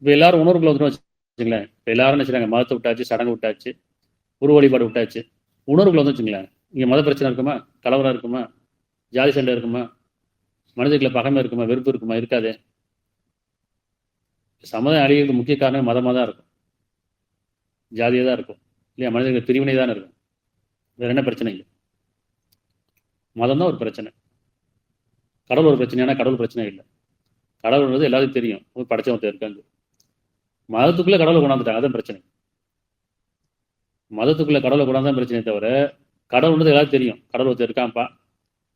இப்போ எல்லாரும் உணர்வுக்குள்ள வந்துடும் வச்சுங்களேன். இப்போ எல்லாரும் நினைச்சாங்க மதத்தை விட்டாச்சு, சடங்கு விட்டாச்சு, உருவ வழிபாடு விட்டாச்சு, உணர்வுக்குள்ள வந்து வச்சுங்களேன். இங்கே மத பிரச்சனை இருக்குமா? கலவரம் இருக்குமா? ஜாதி சண்டை இருக்குமா? மனிதர்களை பகைமை இருக்குமா? வெறுப்பு இருக்குமா? இருக்காது. சமுதாயம் அழிகிறதுக்கு முக்கிய காரணம் மதமாக தான் இருக்கும், ஜாதியாக தான் இருக்கும் இல்லையா? மனிதர்கள் பிரிவினை தான் இருக்கும். வேற என்ன பிரச்சனை இல்லை. மதம் தான் ஒரு பிரச்சனை. கடவுள் ஒரு பிரச்சனையான கடவுள் பிரச்சனை இல்லை. கடவுள்ன்றது எல்லாருக்கும் தெரியும், படைச்சவன் இருக்காங்க. மதத்துக்குள்ள கடவுளை கொண்டாந்துட்டாங்க, அதான் பிரச்சனை. மதத்துக்குள்ள கடவுளை கொண்டாந்தான் பிரச்சனை தவிர, கடவுள்ன்றது எல்லாருக்கும் தெரியும். கடவுள் ஒருத்தர் இருக்கான்ப்பா,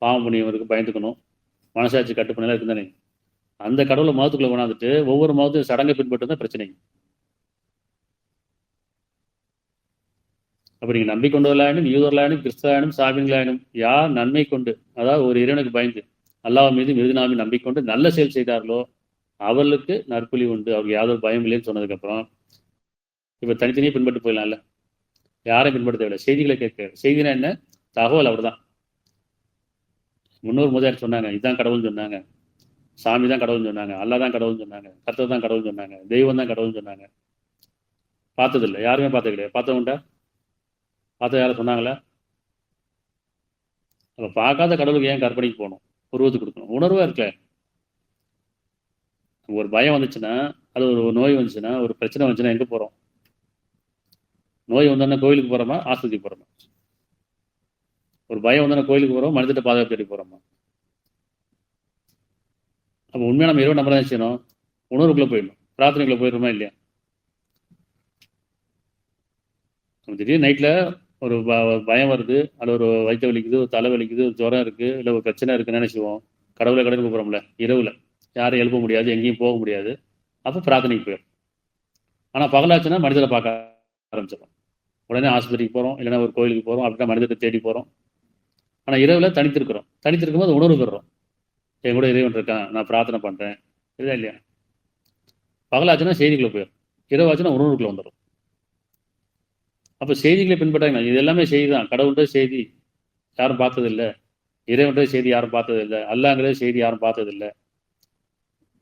பாவம் புண்ணியம் இருக்கு, பயந்துக்கணும், மனசாட்சி கட்டுப்பண்ணலாம் இருக்கு தானே. அந்த கடவுளை மதத்துக்குள்ள கொண்டாந்துட்டு ஒவ்வொரு மதத்தையும் சடங்கை பின்பற்றது தான் பிரச்சனை. அப்போ நீங்கள் நம்பிக்கொண்டவர்களாயினும், யூதர்களாயினும், கிறிஸ்தவராயினும், சாமிகளாயினும் யார் நன்மை கொண்டு, அதாவது ஒரு இறைவனுக்கு பயந்து அல்லாஹ் மீது மிருதுனாமி நம்பிக்கொண்டு நல்ல செயல் செய்தார்களோ அவர்களுக்கு நற்கூலி உண்டு, அவருக்கு யாதொரு பயம் இல்லைன்னு சொன்னதுக்கப்புறம் இப்போ தனித்தனியே பின்பற்றி போயிடலாம்ல. யாரையும் பின்பற்ற தேவையில்லை, செய்திகளை கேட்க. செய்தினா என்ன? தகவல். அவ்வளோதான். முன்னோர் முதல் சொன்னாங்க, இதுதான் கடவுள்னு சொன்னாங்க, சாமி தான் கடவுள்னு சொன்னாங்க, அல்லா தான் கடவுள்னு சொன்னாங்க, கர்த்தர் தான் கடவுள்னு சொன்னாங்க, தெய்வம் தான் கடவுள்னு சொன்னாங்க. பார்த்ததில்லை, யாருமே பார்த்தது கிடையாது. பார்த்தவன்டா பார்த்த யாரும் சொன்னாங்களா? அப்போ பார்க்காத கடவுளுக்கு ஏன் கற்பனைக்கு போகணும், உருவத்துக்கு கொடுக்கணும்? உணர்வாக இருக்கல. ஒரு பயம் வந்துச்சுன்னா, அது ஒரு நோய் வந்துச்சுன்னா, ஒரு பிரச்சனை வந்துச்சுன்னா எங்கே போகிறோம்? நோய் வந்தோன்னா கோயிலுக்கு போகிறோமா, ஆஸ்பத்திரிக்கு போகிறோமா? ஒரு பயம் வந்தோன்னா கோயிலுக்கு போகிறோம், மனிதத்தை பாதுகாப்பு தேடி போகிறோமா? அப்போ உண்மையாக நம்ம இரவு நம்ம தான் செய்யணும், உணர்வுக்குள்ளே போயிடணும், பிரார்த்தனைக்குள்ளே போயிடுறோமா இல்லையா? திடீர்னு நைட்டில் ஒரு பயம் வருது, அதில் ஒரு வயிற்று வலிக்குது, ஒரு தலை வலிக்குது, ஒரு ஜுரம் இருக்குது, இல்லை ஒரு பிரச்சனை இருக்குன்னு நினச்சிக்குவோம். கடவுளை கடலுக்கு கூப்பிட்றோம்ல, இரவில் யாரும் எழுப்ப முடியாது, எங்கேயும் போக முடியாது. அப்போ பிரார்த்தனைக்கு போயிடும். ஆனால் பகலாச்சுன்னா மனிதரை பார்க்க ஆரம்பிச்சிடும். உடனே ஆஸ்பத்திரிக்கு போகிறோம், இல்லைன்னா ஒரு கோயிலுக்கு போகிறோம், அப்படின்னா மனிதத்தை தேடி போகிறோம். ஆனால் இரவில் தனித்திருக்கிறோம். தனித்திருக்கும் போது உணர்வு பெறுறோம், என் கூட இறைவன் இருக்கான், நான் பிரார்த்தனை பண்ணுறேன், இதுதான் இல்லையா? பகலாச்சுன்னா செய்திக்குள்ளே போயிடும், இரவாச்சுன்னா உணர்வுக்குள்ளே வந்துடும். அப்போ செய்திகளை பின்பற்றாங்க. இது எல்லாமே செய்தி தான். கடவுள்கிட்ட செய்தி யாரும் பார்த்ததில்லை, இறைவன்கிட்ட செய்தி யாரும் பார்த்ததில்லை, அல்லாங்கிறது செய்தி யாரும் பார்த்ததில்லை,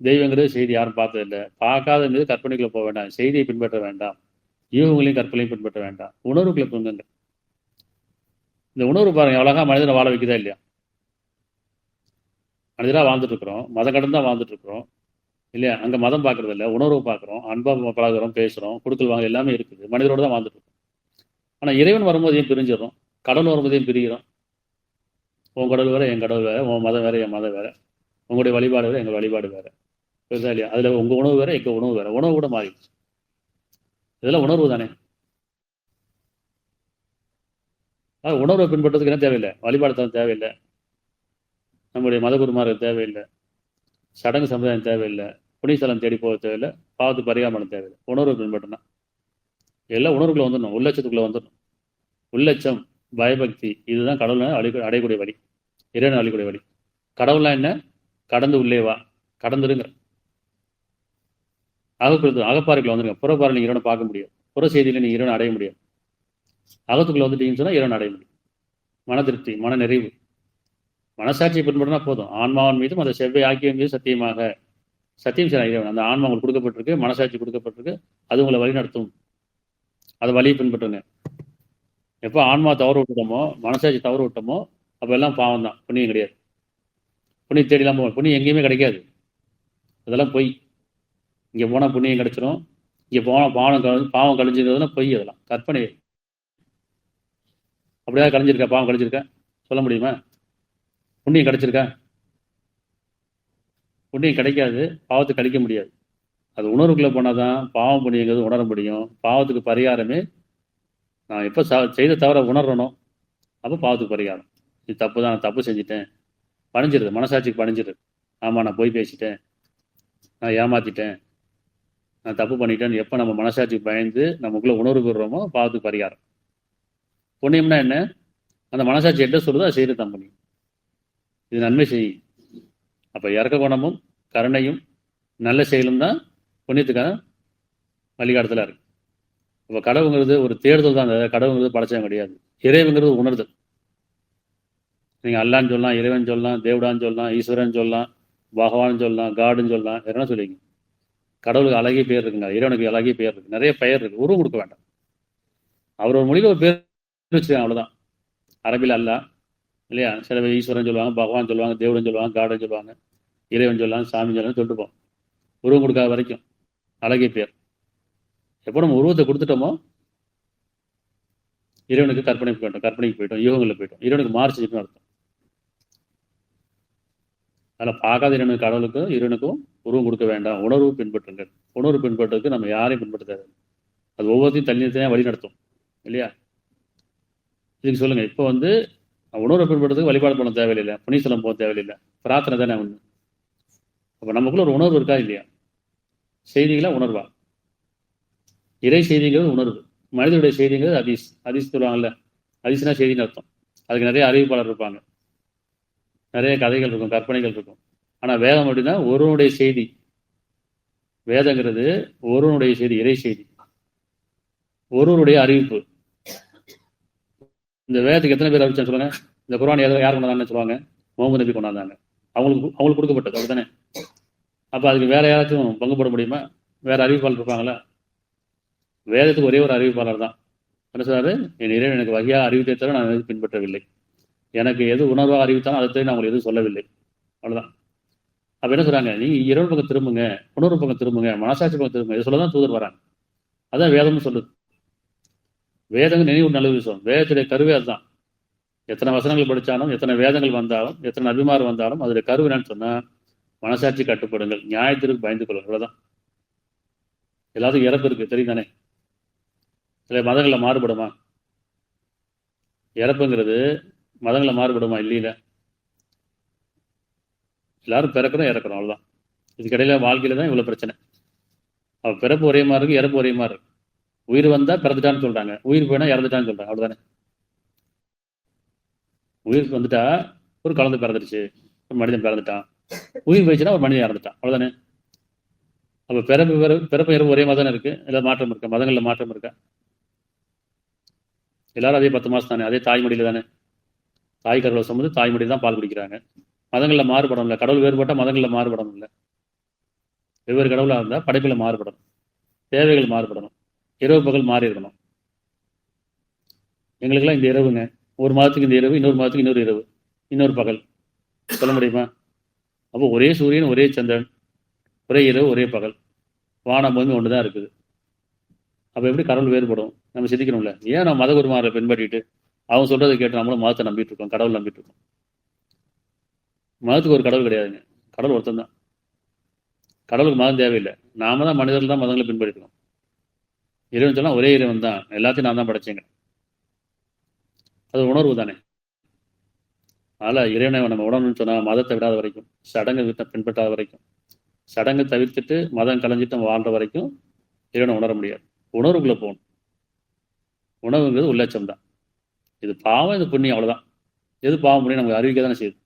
தெய்வங்கிறது செய்தி யாரும் பார்த்ததில்லை. பார்க்காதங்கிறது கற்பனைக்குள்ளே போக வேண்டாம், செய்தியை பின்பற்ற வேண்டாம், யூகங்களையும் கற்பனையும் பின்பற்ற வேண்டாம், உணர்வுக்குள்ளே போங்க. இந்த உணர்வு பாருங்க அழகா மனிதனை வாழ வைக்குதா இல்லையா? மனிதராக வாழ்ந்துட்டு இருக்கிறோம், மதம் கடந்து தான் வாழ்ந்துட்டு இருக்கிறோம் இல்லையா? அங்கே மதம் பார்க்கறது இல்லை, உணர்வு பார்க்குறோம், அன்பாக பழகுறோம், பேசுகிறோம், கொடுக்கல் வாங்க எல்லாமே இருக்குது, மனிதரோடு தான் வாழ்ந்துட்டு இருக்கோம். ஆனால் இறைவன் வரும்போது ஏன் பிரிஞ்சிடறோம்? கடவுள் வரும்போது ஏன் பிரிகிறோம்? உன் கடவுள் வேறு, என் கடவுள் வேறு, உன் மதம் வேறு, என் மதம் வேறு, உங்களுடைய வழிபாடு வேறு, எங்கள் வழிபாடு வேறு, புரியுதா இல்லையா? அதில் உங்கள் உணவு வேறு, எங்கள் உணவு வேறு, உணவு கூட மாறிடுச்சு. இதெல்லாம் உணர்வு தானே. அது உணர்வை பின்பற்றதுக்கு என்ன தேவையில்லை, வழிபாடு தான் தேவையில்லை, நம்முடைய மதகுருமார்கள் தேவையில்லை, சடங்கு சமுதாயம் தேவையில்லை, புனிதலம் தேடி போக தேவையில்லை, பாவத்து பரிகாரம் தேவையில்லை. உணர்வை பின்பற்றினா எல்லாம் உணர்வுக்குள்ள வந்துடணும், உள்ளட்சத்துக்குள்ள வந்துடணும். உள்ளட்சம், பயபக்தி, இதுதான் கடவுளை அடையக்கூடிய வழி, இறைவனை அழிக்கூடிய வழி. கடவுள்லாம் என்ன? கடந்து உள்ளே வா, கடந்துருங்கிற அகப்பாறைக்குள்ள வந்துருங்க. புறப்பாறை நீங்கள் இறைவனை பார்க்க முடியாது, புற செய்தியில் நீங்கள் இறைவனை அடைய முடியாது. அகத்துக்குள்ள வந்துட்டீங்கன்னு சொன்னால் இறைவனை அடைய முடியும். மன திருப்தி, மன நிறைவு, மனசாட்சியை பின்பற்றினா போதும். ஆன்மாவின் மீதும் அதை செவ்வாய் ஆக்கிய மீது சத்தியமாக, சத்தியம் செய்ய இறைவன். அந்த ஆன்மா உங்களுக்கு கொடுக்கப்பட்டிருக்கு, மனசாட்சி கொடுக்கப்பட்டிருக்கு, அது உங்களை வழி நடத்தும். அதை வழியை பின்பற்றுங்க. எப்போ ஆன்மா தவறு விட்டுட்டோமோ, மனசாட்சி தவறு விட்டோமோ, அப்போ எல்லாம் பாவம் தான், புண்ணியம் கிடையாது. புண்ணியம் தேடிலாம் போவோம், புண்ணியம் எங்கேயுமே கிடைக்காது, அதெல்லாம் பொய். இங்கே போனால் புண்ணியம் கிடைச்சிடும், இங்கே போனால் பாவம் கழிஞ்சிருக்கிறதுனா பொய், அதெல்லாம் கற்பனை. அப்படியா கழிஞ்சிருக்கா? பாவம் கழிஞ்சிருக்கா? சொல்ல முடியுமா? புண்ணியம் கிடைச்சிருக்கா? புண்ணியம் கிடைக்காது, பாவத்தை கழிக்க முடியாது. அது உணர்வுக்குள்ளே போனால் தான் பாவம் புண்ணியங்கிறது உணர முடியும். பாவத்துக்கு பரிகாரமே நான் எப்போ செய்த தவிர உணர்றனோ அப்போ பாவத்துக்கு பரிகாரம். இது தப்பு தான், நான் தப்பு செஞ்சுட்டேன், பணிஞ்சிருது, மனசாட்சிக்கு பணிஞ்சிருது. ஆமாம், நான் போய் பேசிட்டேன், நான் ஏமாற்றிட்டேன், நான் தப்பு பண்ணிட்டேன்னு எப்போ நம்ம மனசாட்சி பயந்து நமக்குள்ள உணர்வு பெறுறோமோ பாவத்துக்கு பரிகாரம். புண்ணியம்னா என்ன? அந்த மனசாட்சி என்ன சொல்லுதோ அதை செய்து தான் புண்ணியம். இது நன்மை செய். அப்போ இறக்க குணமும் கருணையும் நல்ல செயலும் தான் புண்ணியத்துக்கான வழிகாட்டுதலாக இருக்கு. இப்போ கடவுங்கிறது ஒரு தேடுதல் தான். அந்த கடவுங்கிறது படைச்சவன் கிடையாது. இறைவங்கிறது உணர்தல். நீங்கள் அல்லான்னு சொல்லலாம், இறைவன் சொல்லலாம், தேவடான்னு சொல்லலாம், ஈஸ்வரன் சொல்லலாம், பகவான் சொல்லலாம், காடுன்னு சொல்லலாம், என்ன சொல்லிங்க. கடவுளுக்கு அழகிய பேர் இருக்குங்க, இறைவனுக்கு அழகிய பேர் இருக்கு, நிறைய பெயர் இருக்கு. உருவம் கொடுக்க வேண்டாம். அவர் ஒரு மொழியில் ஒரு பேர் வச்சுருக்காங்க, அவ்வளோதான். அரபில் அல்லா இல்லையா, சில பேர் ஈஸ்வரன் சொல்லுவாங்க, பகவான் சொல்லுவாங்க, தேவடன் சொல்லுவாங்க, காடன் சொல்லுவாங்க, இறைவன் சொல்லலாம், சாமி சொல்லலாம் சொல்லிட்டு போவோம். உருவம் கொடுக்காத வரைக்கும் அழகிய பேர். எப்போ நம்ம உருவத்தை கொடுத்துட்டோமோ இறைவனுக்கு கற்பனைக்கு போயிட்டோம், யோகங்களில் போயிட்டோம். இறைவனுக்கு மாறு செஞ்சுக்கணும் அர்த்தம். அதில் பார்க்காத இறைவனுக்கு கடவுளுக்கும் இறைவனுக்கும் உருவம் கொடுக்க வேண்டாம். உணர்வு பின்பற்றுங்கள். உணர்வு பின்பற்றுறதுக்கு நம்ம யாரையும் பின்பற்ற தேவை. அது ஒவ்வொருத்தையும் தனித்தனியாக வழி நடத்தும் இல்லையா. இதுக்கு சொல்லுங்க, இப்போ உணர்வை பின்பற்றுறதுக்கு வழிபாடு பண்ண தேவையில்லை, புனிசலம் போக தேவையில்லை, பிரார்த்தனை தானே ஒன்று. அப்போ நமக்குள்ள ஒரு உணர்வு இருக்கா இல்லையா? செய்திகளா உணர்வா? இறை செய்திங்கிறது உணர்வு, மனிதனுடைய செய்திங்கிறது அதிஸ் சொல்லுவாங்கல்ல. அதிசனா செய்தின்னு அர்த்தம். அதுக்கு நிறைய அறிவிப்பாளர் இருப்பாங்க, நிறைய கதைகள் இருக்கும், கற்பனைகள் இருக்கும். ஆனால் வேதம் அப்படின்னா ஒருவனுடைய செய்தி. வேதங்கிறது ஒருவனுடைய செய்தி, இறை செய்தி, ஒருவருடைய அறிவிப்பு. இந்த வேதத்துக்கு எத்தனை பேர் அறிவிச்சான்னு சொல்லுங்க. இந்த குர்ஆன் யார் கொண்டாந்தாங்கன்னு சொல்லுவாங்க? முகமது நபி கொண்டாந்தாங்க. அவங்களுக்கு கொடுக்கப்பட்டது அப்படித்தானே. அப்போ அதுக்கு வேற யாராச்சும் பங்கு போட முடியுமா? வேற அறிவிப்பாளர் இருப்பாங்களா? வேதத்துக்கு ஒரே ஒரு அறிவிப்பாளர் தான். என்ன சொல்றாரு? என் இறைவன் எனக்கு வகையாக அறிவித்தை தவிர நான் எதுவும் பின்பற்றவில்லை. எனக்கு எது உணர்வாக அறிவித்தாலும் அதை தவிர நான் உங்களுக்கு எதுவும் சொல்லவில்லை. அவ்வளோதான். அப்போ என்ன சொல்றாங்க? நீங்கள் இறைவன் பக்கம் திரும்புங்க, உணர்வு பக்கம் திரும்புங்க, மனசாட்சி பக்கம் திரும்புங்க. இதை சொல்ல தான் தூதர் வராங்க. அதான் வேதம்னு சொல்லுது. வேதங்க நினைவு நல்ல விஷயம். வேதத்துடைய கருவே அதுதான். எத்தனை வசனங்கள் படித்தாலும், எத்தனை வேதங்கள் வந்தாலும், எத்தனை அபிமானம் வந்தாலும், அதோடைய கருவு என்னன்னு சொன்னால் மனசாட்சி கட்டுப்படுங்கள், நியாயத்திற்கு பயந்து கொள்ளுங்கள். அவ்வளோதான். எல்லாத்துக்கும் இறப்பு இருக்கு, தெரியும் தானே. சில மதங்களில் மாறுபடுமா? இறப்புங்கிறது மதங்களில் மாறுபடுமா? இல்லையில. எல்லாரும் பிறக்கிறோம் இறக்குறோம், அவ்வளோதான். இதுக்கிடையில வாழ்க்கையில தான் இவ்வளோ பிரச்சனை. அவள் பிறப்பு ஒரே மாதிரி இருக்கு, இறப்பு ஒரே மாதிரி இருக்கு. உயிர் வந்தால் பிறந்துட்டான்னு சொல்கிறாங்க, உயிர் போயினா இறந்துட்டான்னு சொல்கிறாங்க, அவ்வளோதானே. உயிர் வந்துட்டா ஒரு குழந்தை பிறந்துடுச்சு, ஒரு மனிதன் பிறந்துட்டான். உயிர் போயிடுச்சுன்னா ஒரு மனிதன் இறந்துட்டான், அவ்வளோதானே. அப்போ பிறப்பு இறப்பு ஒரே மாதிரி தானே இருக்குது. இல்லை மாற்றம் இருக்கா? மதங்களில் மாற்றம் இருக்கா? எல்லாரும் அதே 10 மாதம் தானே, அதே தாய்மொழியில் தானே. தாய் கருவில் சுமந்து தாய்மொழியில் தான் பால் குடிக்கிறாங்க. மதங்களில் மாறுபடணும் இல்லை. கடவுள் வேறுபட்டால் மதங்களில் மாறுபடணும் இல்லை. வெவ்வேறு கடவுளாக இருந்தால் படைப்பில் மாறுபடணும், தேவைகள் மாறுபடணும், இரவு பகல் மாறி இருக்கணும். எங்களுக்கெல்லாம் இந்த இரவுங்க, ஒரு மாதத்துக்கு இந்த இரவு, இன்னொரு மாதத்துக்கு இன்னொரு இரவு, இன்னொரு பகல், சொல்ல முடியுமா? அப்போ ஒரே சூரியன், ஒரே சந்திரன், ஒரே இரவு, ஒரே பகல், வானம் பூமி ஒன்று தான் இருக்குது. அப்போ எப்படி கடவுள் வேறுபடும்? நம்ம சிந்திக்கணும்ல. ஏன் நம்ம மத குருமாரை பின்பற்றிட்டு அவங்க சொல்றதை கேட்டு நம்மளும் மதத்தை நம்பிட்டு இருக்கோம், கடவுள் நம்பிட்டு இருக்கோம்? மதத்துக்கு ஒரு கடவுள் கிடையாதுங்க, கடவுள் ஒருத்தன் தான். கடவுளுக்கு மதம் தேவையில்லை. நாம தான் மனிதர்கள் தான் மதங்களை பின்பற்றிக்கணும். இறைவன் சொன்னால் ஒரே இறைவன் தான், எல்லாத்தையும் நான் தான் படைச்சேங்க. அது உணர்வு தானே. அதனால் இறைவனை நம்ம உணரணும்னு சொன்னால் மதத்தை விடாத வரைக்கும், சடங்கு பின்பற்றாத வரைக்கும், சடங்கு தவிர்த்துட்டு மதம் கலைஞ்சிட்டு நம்ம வாழ்கிற வரைக்கும் இறைவனை உணர முடியாது. உணர்வுக்குள்ளே போகணும். உணவுங்கிறது உள்ளட்சம் தான். இது பாவம், இது புண்ணியம், அவ்வளோதான். எது பாவம் புண்ணியம் நமக்கு அறிவிக்க தானே செய்யுது.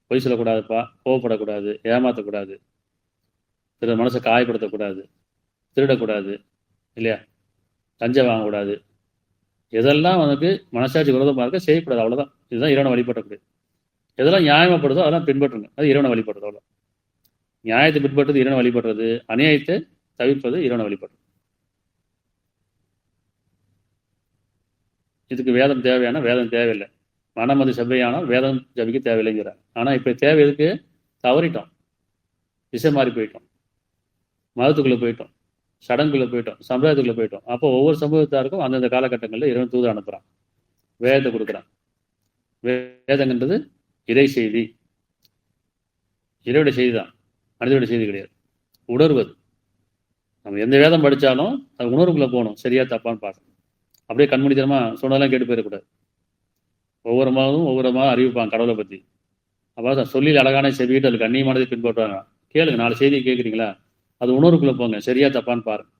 பொய் சொல்லக்கூடாதுப்பா, கோவப்படக்கூடாது, ஏமாற்றக்கூடாது, பிற மனசை காயப்படுத்தக்கூடாது, திருடக்கூடாது இல்லையா, லஞ்சம் வாங்கக்கூடாது, எதெல்லாம் மனசாட்சி விரோதமாக இருக்க செய்யக்கூடாது, அவ்வளோதான். இதுதான் இறைவனை வழிபடக்கூடியது. எதெல்லாம் நியாயமாகப்படுதோ அதெல்லாம் பின்பற்றுங்க, அது இறைவனை வழிபடுறது, அவ்வளோ. நியாயத்தை பின்பற்றுறது இறைவனை வழிபடுறது, அநியாயத்தை தவிர்ப்பது இறைவனை வழிபடுறது. இதுக்கு வேதம் தேவையான வேதம் தேவையில்லை. மனம் அது செவ்வையானால் வேதம் ஜபிக்க தேவையில்லைங்கிறார். ஆனால் இப்போ தேவை எதுக்கு? தவறிட்டோம், திசை மாறி போயிட்டோம், மதத்துக்குள்ளே போயிட்டோம், சடங்குக்குள்ளே போயிட்டோம், சமுதாயத்துக்குள்ளே போயிட்டோம். அப்போ ஒவ்வொரு சமூகத்தாருக்கும் அந்தந்த காலகட்டங்களில் இறைவன் தூதர் அனுப்புகிறான், வேதத்தை கொடுக்குறான். வேதங்கன்றது இறை செய்தி, இறைவனுடைய செய்தி தான், மனிதனுடைய செய்தி கிடையாது. உணர்வது. நம்ம எந்த வேதம் படித்தாலும் அது உணர்வுக்குள்ளே போகணும், சரியா தப்பான்னு பார்க்கணும். அப்படியே கண்மூடித்தனமாக சொன்னதெல்லாம் கேட்டு போயிடக்கூடாது. ஒவ்வொரு மாதம் அறிவிப்பாங்க கடவுளை பற்றி. அப்போ சொல்லி அழகான செவிட்டு அதுக்கு அந்நியமானதை பின்பற்றுவாங்க. கேளுங்க, 4 செய்தியை கேட்குறீங்களா, அது உணர்வுக்குள்ள போங்க, சரியா தப்பான்னு பாருங்க.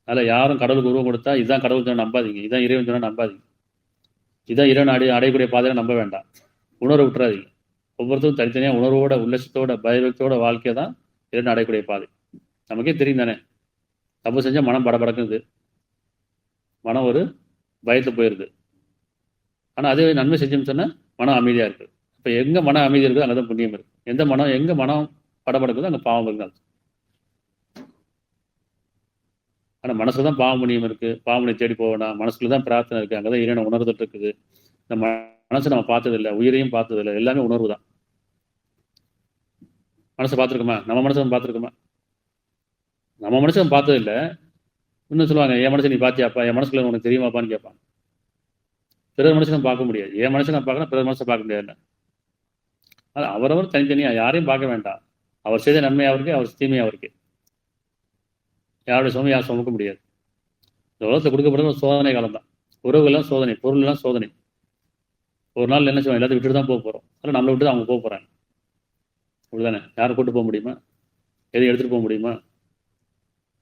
அதில் யாரும் கடவுளுக்கு உருவம் கொடுத்தா இதுதான் கடவுள் சொன்னால் நம்பாதீங்க, இதுதான் இறைவன் சொன்னால் நம்பாதீங்க, இதுதான் இறைவன் அடையக்கூடிய பாதையை நம்ப வேண்டாம். உணர்வை விட்டுறாதீங்க. ஒவ்வொருத்தரும் தனித்தனியாக உணர்வோட, உள்ளட்சத்தோட, பயபக்தியோட வாழ்க்கை தான் இறைவன் அடையக்கூடிய பாதை. நமக்கே தெரியும் தானே, தப்பு செஞ்சால் மனம் படபடக்குது, மனம் ஒரு பயத்தில் போயிடுது. ஆனால் அதே நன்மை செஞ்சோம்னு சொன்னால் மனம் அமைதியாக இருக்குது. இப்போ எங்கே மனம் அமைதி இருக்குது அங்கே தான் புண்ணியம் இருக்குது. எங்கே மனம் படபடக்குதோ அங்கே பாவம் இருக்குது. ஆனால் மனசுல தான் பாவம் புண்ணியம் இருக்குது. பாவமுனை தேடி போவேனா, மனசுல தான் பிரார்த்தனை இருக்குது, அங்கே தான் இறைவனை உணர்ந்துட்டு இருக்குது. இந்த மனசை நம்ம பார்த்ததில்லை, உயிரையும் பார்த்ததில்லை, எல்லாமே உணர்வு தான். மனசை பார்த்துருக்கோமா? நம்ம மனசை நம்ம பார்த்துருக்கோமா? நம்ம மனசை நம்ம பார்த்ததில்லை. இன்னும் சொல்லுவாங்க, என் மனசை நீ பார்த்தியாப்பா, என் மனசுல உனக்கு தெரியுமாப்பான்னு கேட்பாங்க. பிறர் மனசை நம்ம பார்க்க முடியாது. என் மனசை நான் பார்க்கணும், பிறர் மனசை பார்க்க முடியாது. ஆனால் அவரவர் தனித்தனியாக யாரையும் பார்க்க வேண்டாம். அவர் செய்த நன்மை அவருக்கு, அவர் தீமை அவருக்கு. யாருடைய சுமை யாரும் சுமக்க முடியாது. இந்த உலகத்தில் கொடுக்கப்படுறது ஒரு சோதனை காலம் தான். உறவுகள்லாம் சோதனை, பொருள்லாம் சோதனை. ஒரு நாள் என்ன செய்வோம், எல்லாத்தையும் விட்டுட்டு தான் போக போகிறோம். அதில் நம்மளை விட்டு தான் அவங்க போக போகிறாங்க. அப்படிதானே? யாரும் கூட்டு போக முடியுமா? எதையும் எடுத்துகிட்டு போக முடியுமா?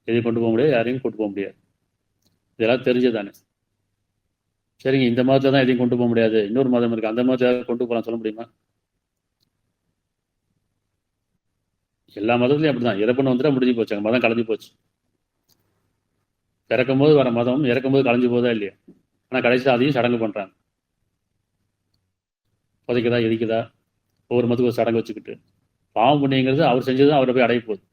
எதையும் கொண்டு போக முடியாது, யாரையும் கூட்டு போக முடியாது. இதெல்லாம் தெரிஞ்சதானே. சரிங்க, இந்த மதத்தில் தான் எதையும் கொண்டு போக முடியாது, இன்னொரு மதம் இருக்குது, அந்த மதத்தை கொண்டு போகலாம் சொல்ல முடியுமா? எல்லா மதத்துலையும் அப்படி தான். இறப்புன்னு வந்துட்டு முடிஞ்சு போச்சு, அங்கே மதம் கலைஞ்சு போச்சு. பிறக்கும் போது வர மதம் இறக்கும்போது கலைஞ்சு போதா இல்லையா? ஆனால் கடைசியில் அதையும் சடங்கு பண்ணுறாங்க. புதைக்குதா, எரிக்குதா, ஒவ்வொரு மதத்துக்கு ஒரு சடங்கு வச்சுக்கிட்டு. பாவம் புண்ணியங்கிறது அவர் செஞ்சது அவரை போய் அடைய போகுது.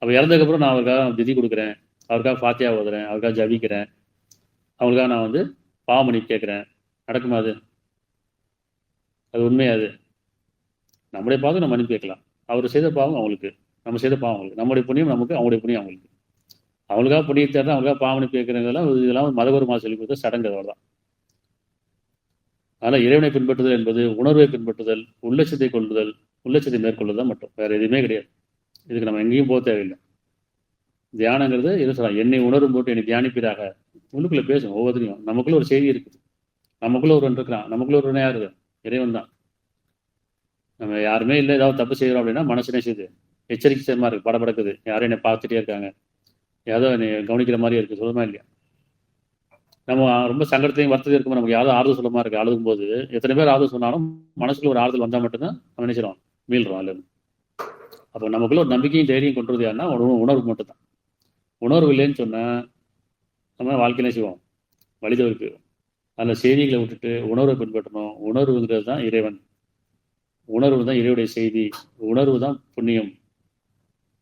அப்போ இறந்ததுக்கப்புறம் நான் அவருக்காக திதி கொடுக்குறேன், அவருக்காக ஃபாத்தியா ஓதுறேன், அவருக்காக ஜபிக்கிறேன், அவங்களுக்காக நான் வந்து பாவம் பண்ணி கேட்குறேன். நடக்குமா அது? அது உண்மையாது? நம்முடைய பாவம் நம்ம அனுப்பி வைக்கலாம். அவர் செய்த பாவம் அவங்களுக்கு, நம்ம செய்த பாவம் அவங்களுக்கு, நம்முடைய புண்ணியம் நமக்கு, அவங்களுடைய புண்ணியம் அவங்களுக்கு. அவங்களுக்காக புண்ணியத்தை தேடுறேன், அவங்களுக்காக பாவம் அனுப்பி வைக்கிறதெல்லாம் இதெல்லாம் மதகுருமா சொல்லி கொடுத்த சடங்கு தான். அதனால் இறைவனை பின்பற்றுதல் என்பது உணர்வை பின்பற்றுதல், உள்ளட்சத்தை கொள்ளுதல், உள்ளட்சத்தை மேற்கொள்ளுதல் தான் மட்டும், வேறு எதுவுமே கிடையாது. இதுக்கு நம்ம எங்கேயும் போக தேவையில்லை. தியானங்கிறது எது சொல்லலாம், என்னை உணரும் போட்டு என்னை தியானிப்பீராக. உள்ளுக்குள்ளே பேசும் ஒவ்வொருத்தையும். நமக்குள்ள ஒரு செய்தி இருக்குது, நமக்குள்ள ஒருவன் இருக்கிறான். நமக்குள்ள ஒருவன் யாரு? இறைவன் தான். நம்ம யாருமே இல்லை, ஏதாவது தப்பு செய்கிறோம் அப்படின்னா மனசுனே செய்யுது, எச்சரிக்கை செய்யமா இருக்குது, படபடக்குது, யாரும் என்னை பார்த்துட்டே இருக்காங்க, ஏதோ என்னை கவனிக்கிற மாதிரி இருக்குது, சொல்லுமா இல்லையா? நம்ம ரொம்ப சங்கடத்தையும் வருத்தத்தையும் இருக்கும், நமக்கு யாரும் ஆறுதல் சொல்லமா இருக்கு. அழுகும் போது எத்தனை பேர் ஆறுதல் சொன்னாலும் மனசுக்குள்ள ஒரு ஆறுதல் வந்தால் மட்டும்தான் நம்ம நினைச்சிடும், மீள்றோம் அல்லது. அப்போ நமக்குள்ள ஒரு நம்பிக்கையும் தைரியம் கொண்டுறது யாருன்னா உணர்வு மட்டும்தான். உணர்வு இல்லைன்னு சொன்னால் நம்ம வாழ்க்கையிலே செய்வோம், வழிதவறி போயிடும். அதில் செய்திகளை விட்டுட்டு உணர்வை பின்பற்றணும். உணர்வுங்கிறது தான் இறைவன், உணர்வு தான் இறைவனுடைய செய்தி, உணர்வு தான் புண்ணியம்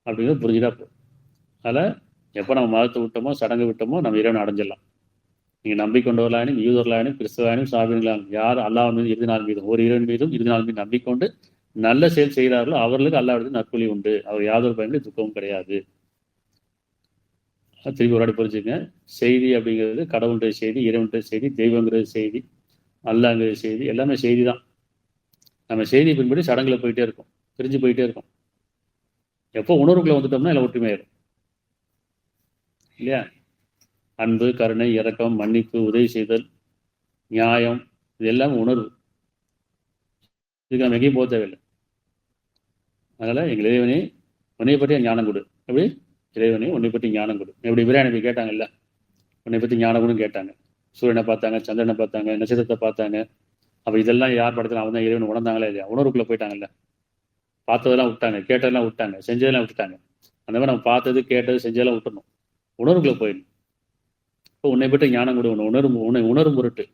அப்படிங்கிறது புரிஞ்சுட்டா போதும். அதில் எப்போ நம்ம மதத்தை விட்டோமோ, சடங்கு விட்டோமோ, நம்ம இறைவனை அடைஞ்சிடலாம். நீங்கள் நம்பிக்கொண்டவர்களானும், யூதர்களானும், கிறிஸ்தவரானும், சாபியர்களானும், யார் அல்லாஹ் மீது, இறுதி நாள் மீதும், ஒரு இறைவன் மீதும் இறுதி நாள் மீது நம்பிக்கொண்டு நல்ல செயல் செய்கிறார்களோ அவர்களுக்கு அல்லாஹ்விடத்தில் நற்கூலி உண்டு, அவர் யாதொரு பயனும் துக்கமும் கிடையாது. திருப்பி ஒரு வாட்டி புரிஞ்சுங்க. செய்தி அப்படிங்கிறது கடவுளுடைய செய்தி, இறைவனுடைய செய்தி, தெய்வங்கிறது செய்தி, அல்லாஹ்ங்கிறது செய்தி, எல்லாமே செய்தி தான். நம்ம செய்தி பின்படி சடங்குல போயிட்டே இருக்கும், பிரிஞ்சு போயிட்டே இருக்கும். எப்போ உணர்வுக்குள்ள வந்துட்டோம்னா எல்லாம் ஒற்றுமையாயிரும் இல்லையா? அன்பு, கருணை, இரக்கம், மன்னிப்பு, உதவி செய்தல், நியாயம், இது எல்லாமே உணர்வு. இதுக்கு நம்ம எங்கேயும் போக தேவையில்லை. அதனால எங்கள் இறைவனே உன்னை பற்றி ஞானம் கொடு. எப்படி? இறைவனே உன்னை பற்றி ஞானம் கொடு. எப்படி இப்ராஹிம் கேட்டாங்கல்ல, உன்னை பற்றி ஞானம் கொடுன்னு கேட்டாங்க. சூரியனை பார்த்தாங்க, சந்திரனை பார்த்தாங்க, நட்சத்திரத்தை பார்த்தாங்க. அப்போ இதெல்லாம் யார் படத்தில் அவன் தான் இறைவன் உணர்ந்தாங்களே இல்லையா? உணர்வுக்குள்ள போயிட்டாங்கல்ல. பார்த்ததெல்லாம் விட்டாங்க, கேட்டதெல்லாம் விட்டாங்க, செஞ்சதெல்லாம் விட்டுட்டாங்க. அந்த மாதிரி நம்ம பார்த்தது, கேட்டது, செஞ்சதெல்லாம் விட்டுணும், உணர்வுக்குள்ள போயிடணும். இப்போ உன்னை பற்றி ஞானம் கொடு, உன்னை உணரும் பொருட்டு,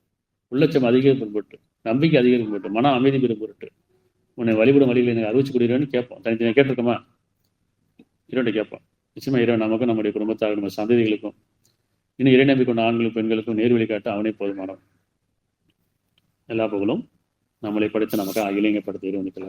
உள்ளட்சம் அதிகரிக்கும் பொருட்டு, நம்பிக்கை அதிகரிக்கும் பொருட்டு, மன அமைதி பெறும் பொருட்டு, உன்னை வழிபடும் வழியில் எனக்கு அறிவிச்சு கொடுக்கிறேன்னு கேட்போம். தனித்தனியாக கேட்டிருக்கோமா? இறைவன் கேட்போம். நிச்சயமா இறைவன் நமக்கும், நம்முடைய குடும்பத்தாக, நம்ம சந்ததிகளுக்கும், இன்னும் இறை நம்பி கொண்ட ஆண்களுக்கும் பெண்களுக்கும் நேர் வழிகாட்ட அவனே போதுமானவன். எல்லா புகழும் நம்மளை படைத்து நமக்கு அகிலங்கப்படுத்த இறைவனுக்கு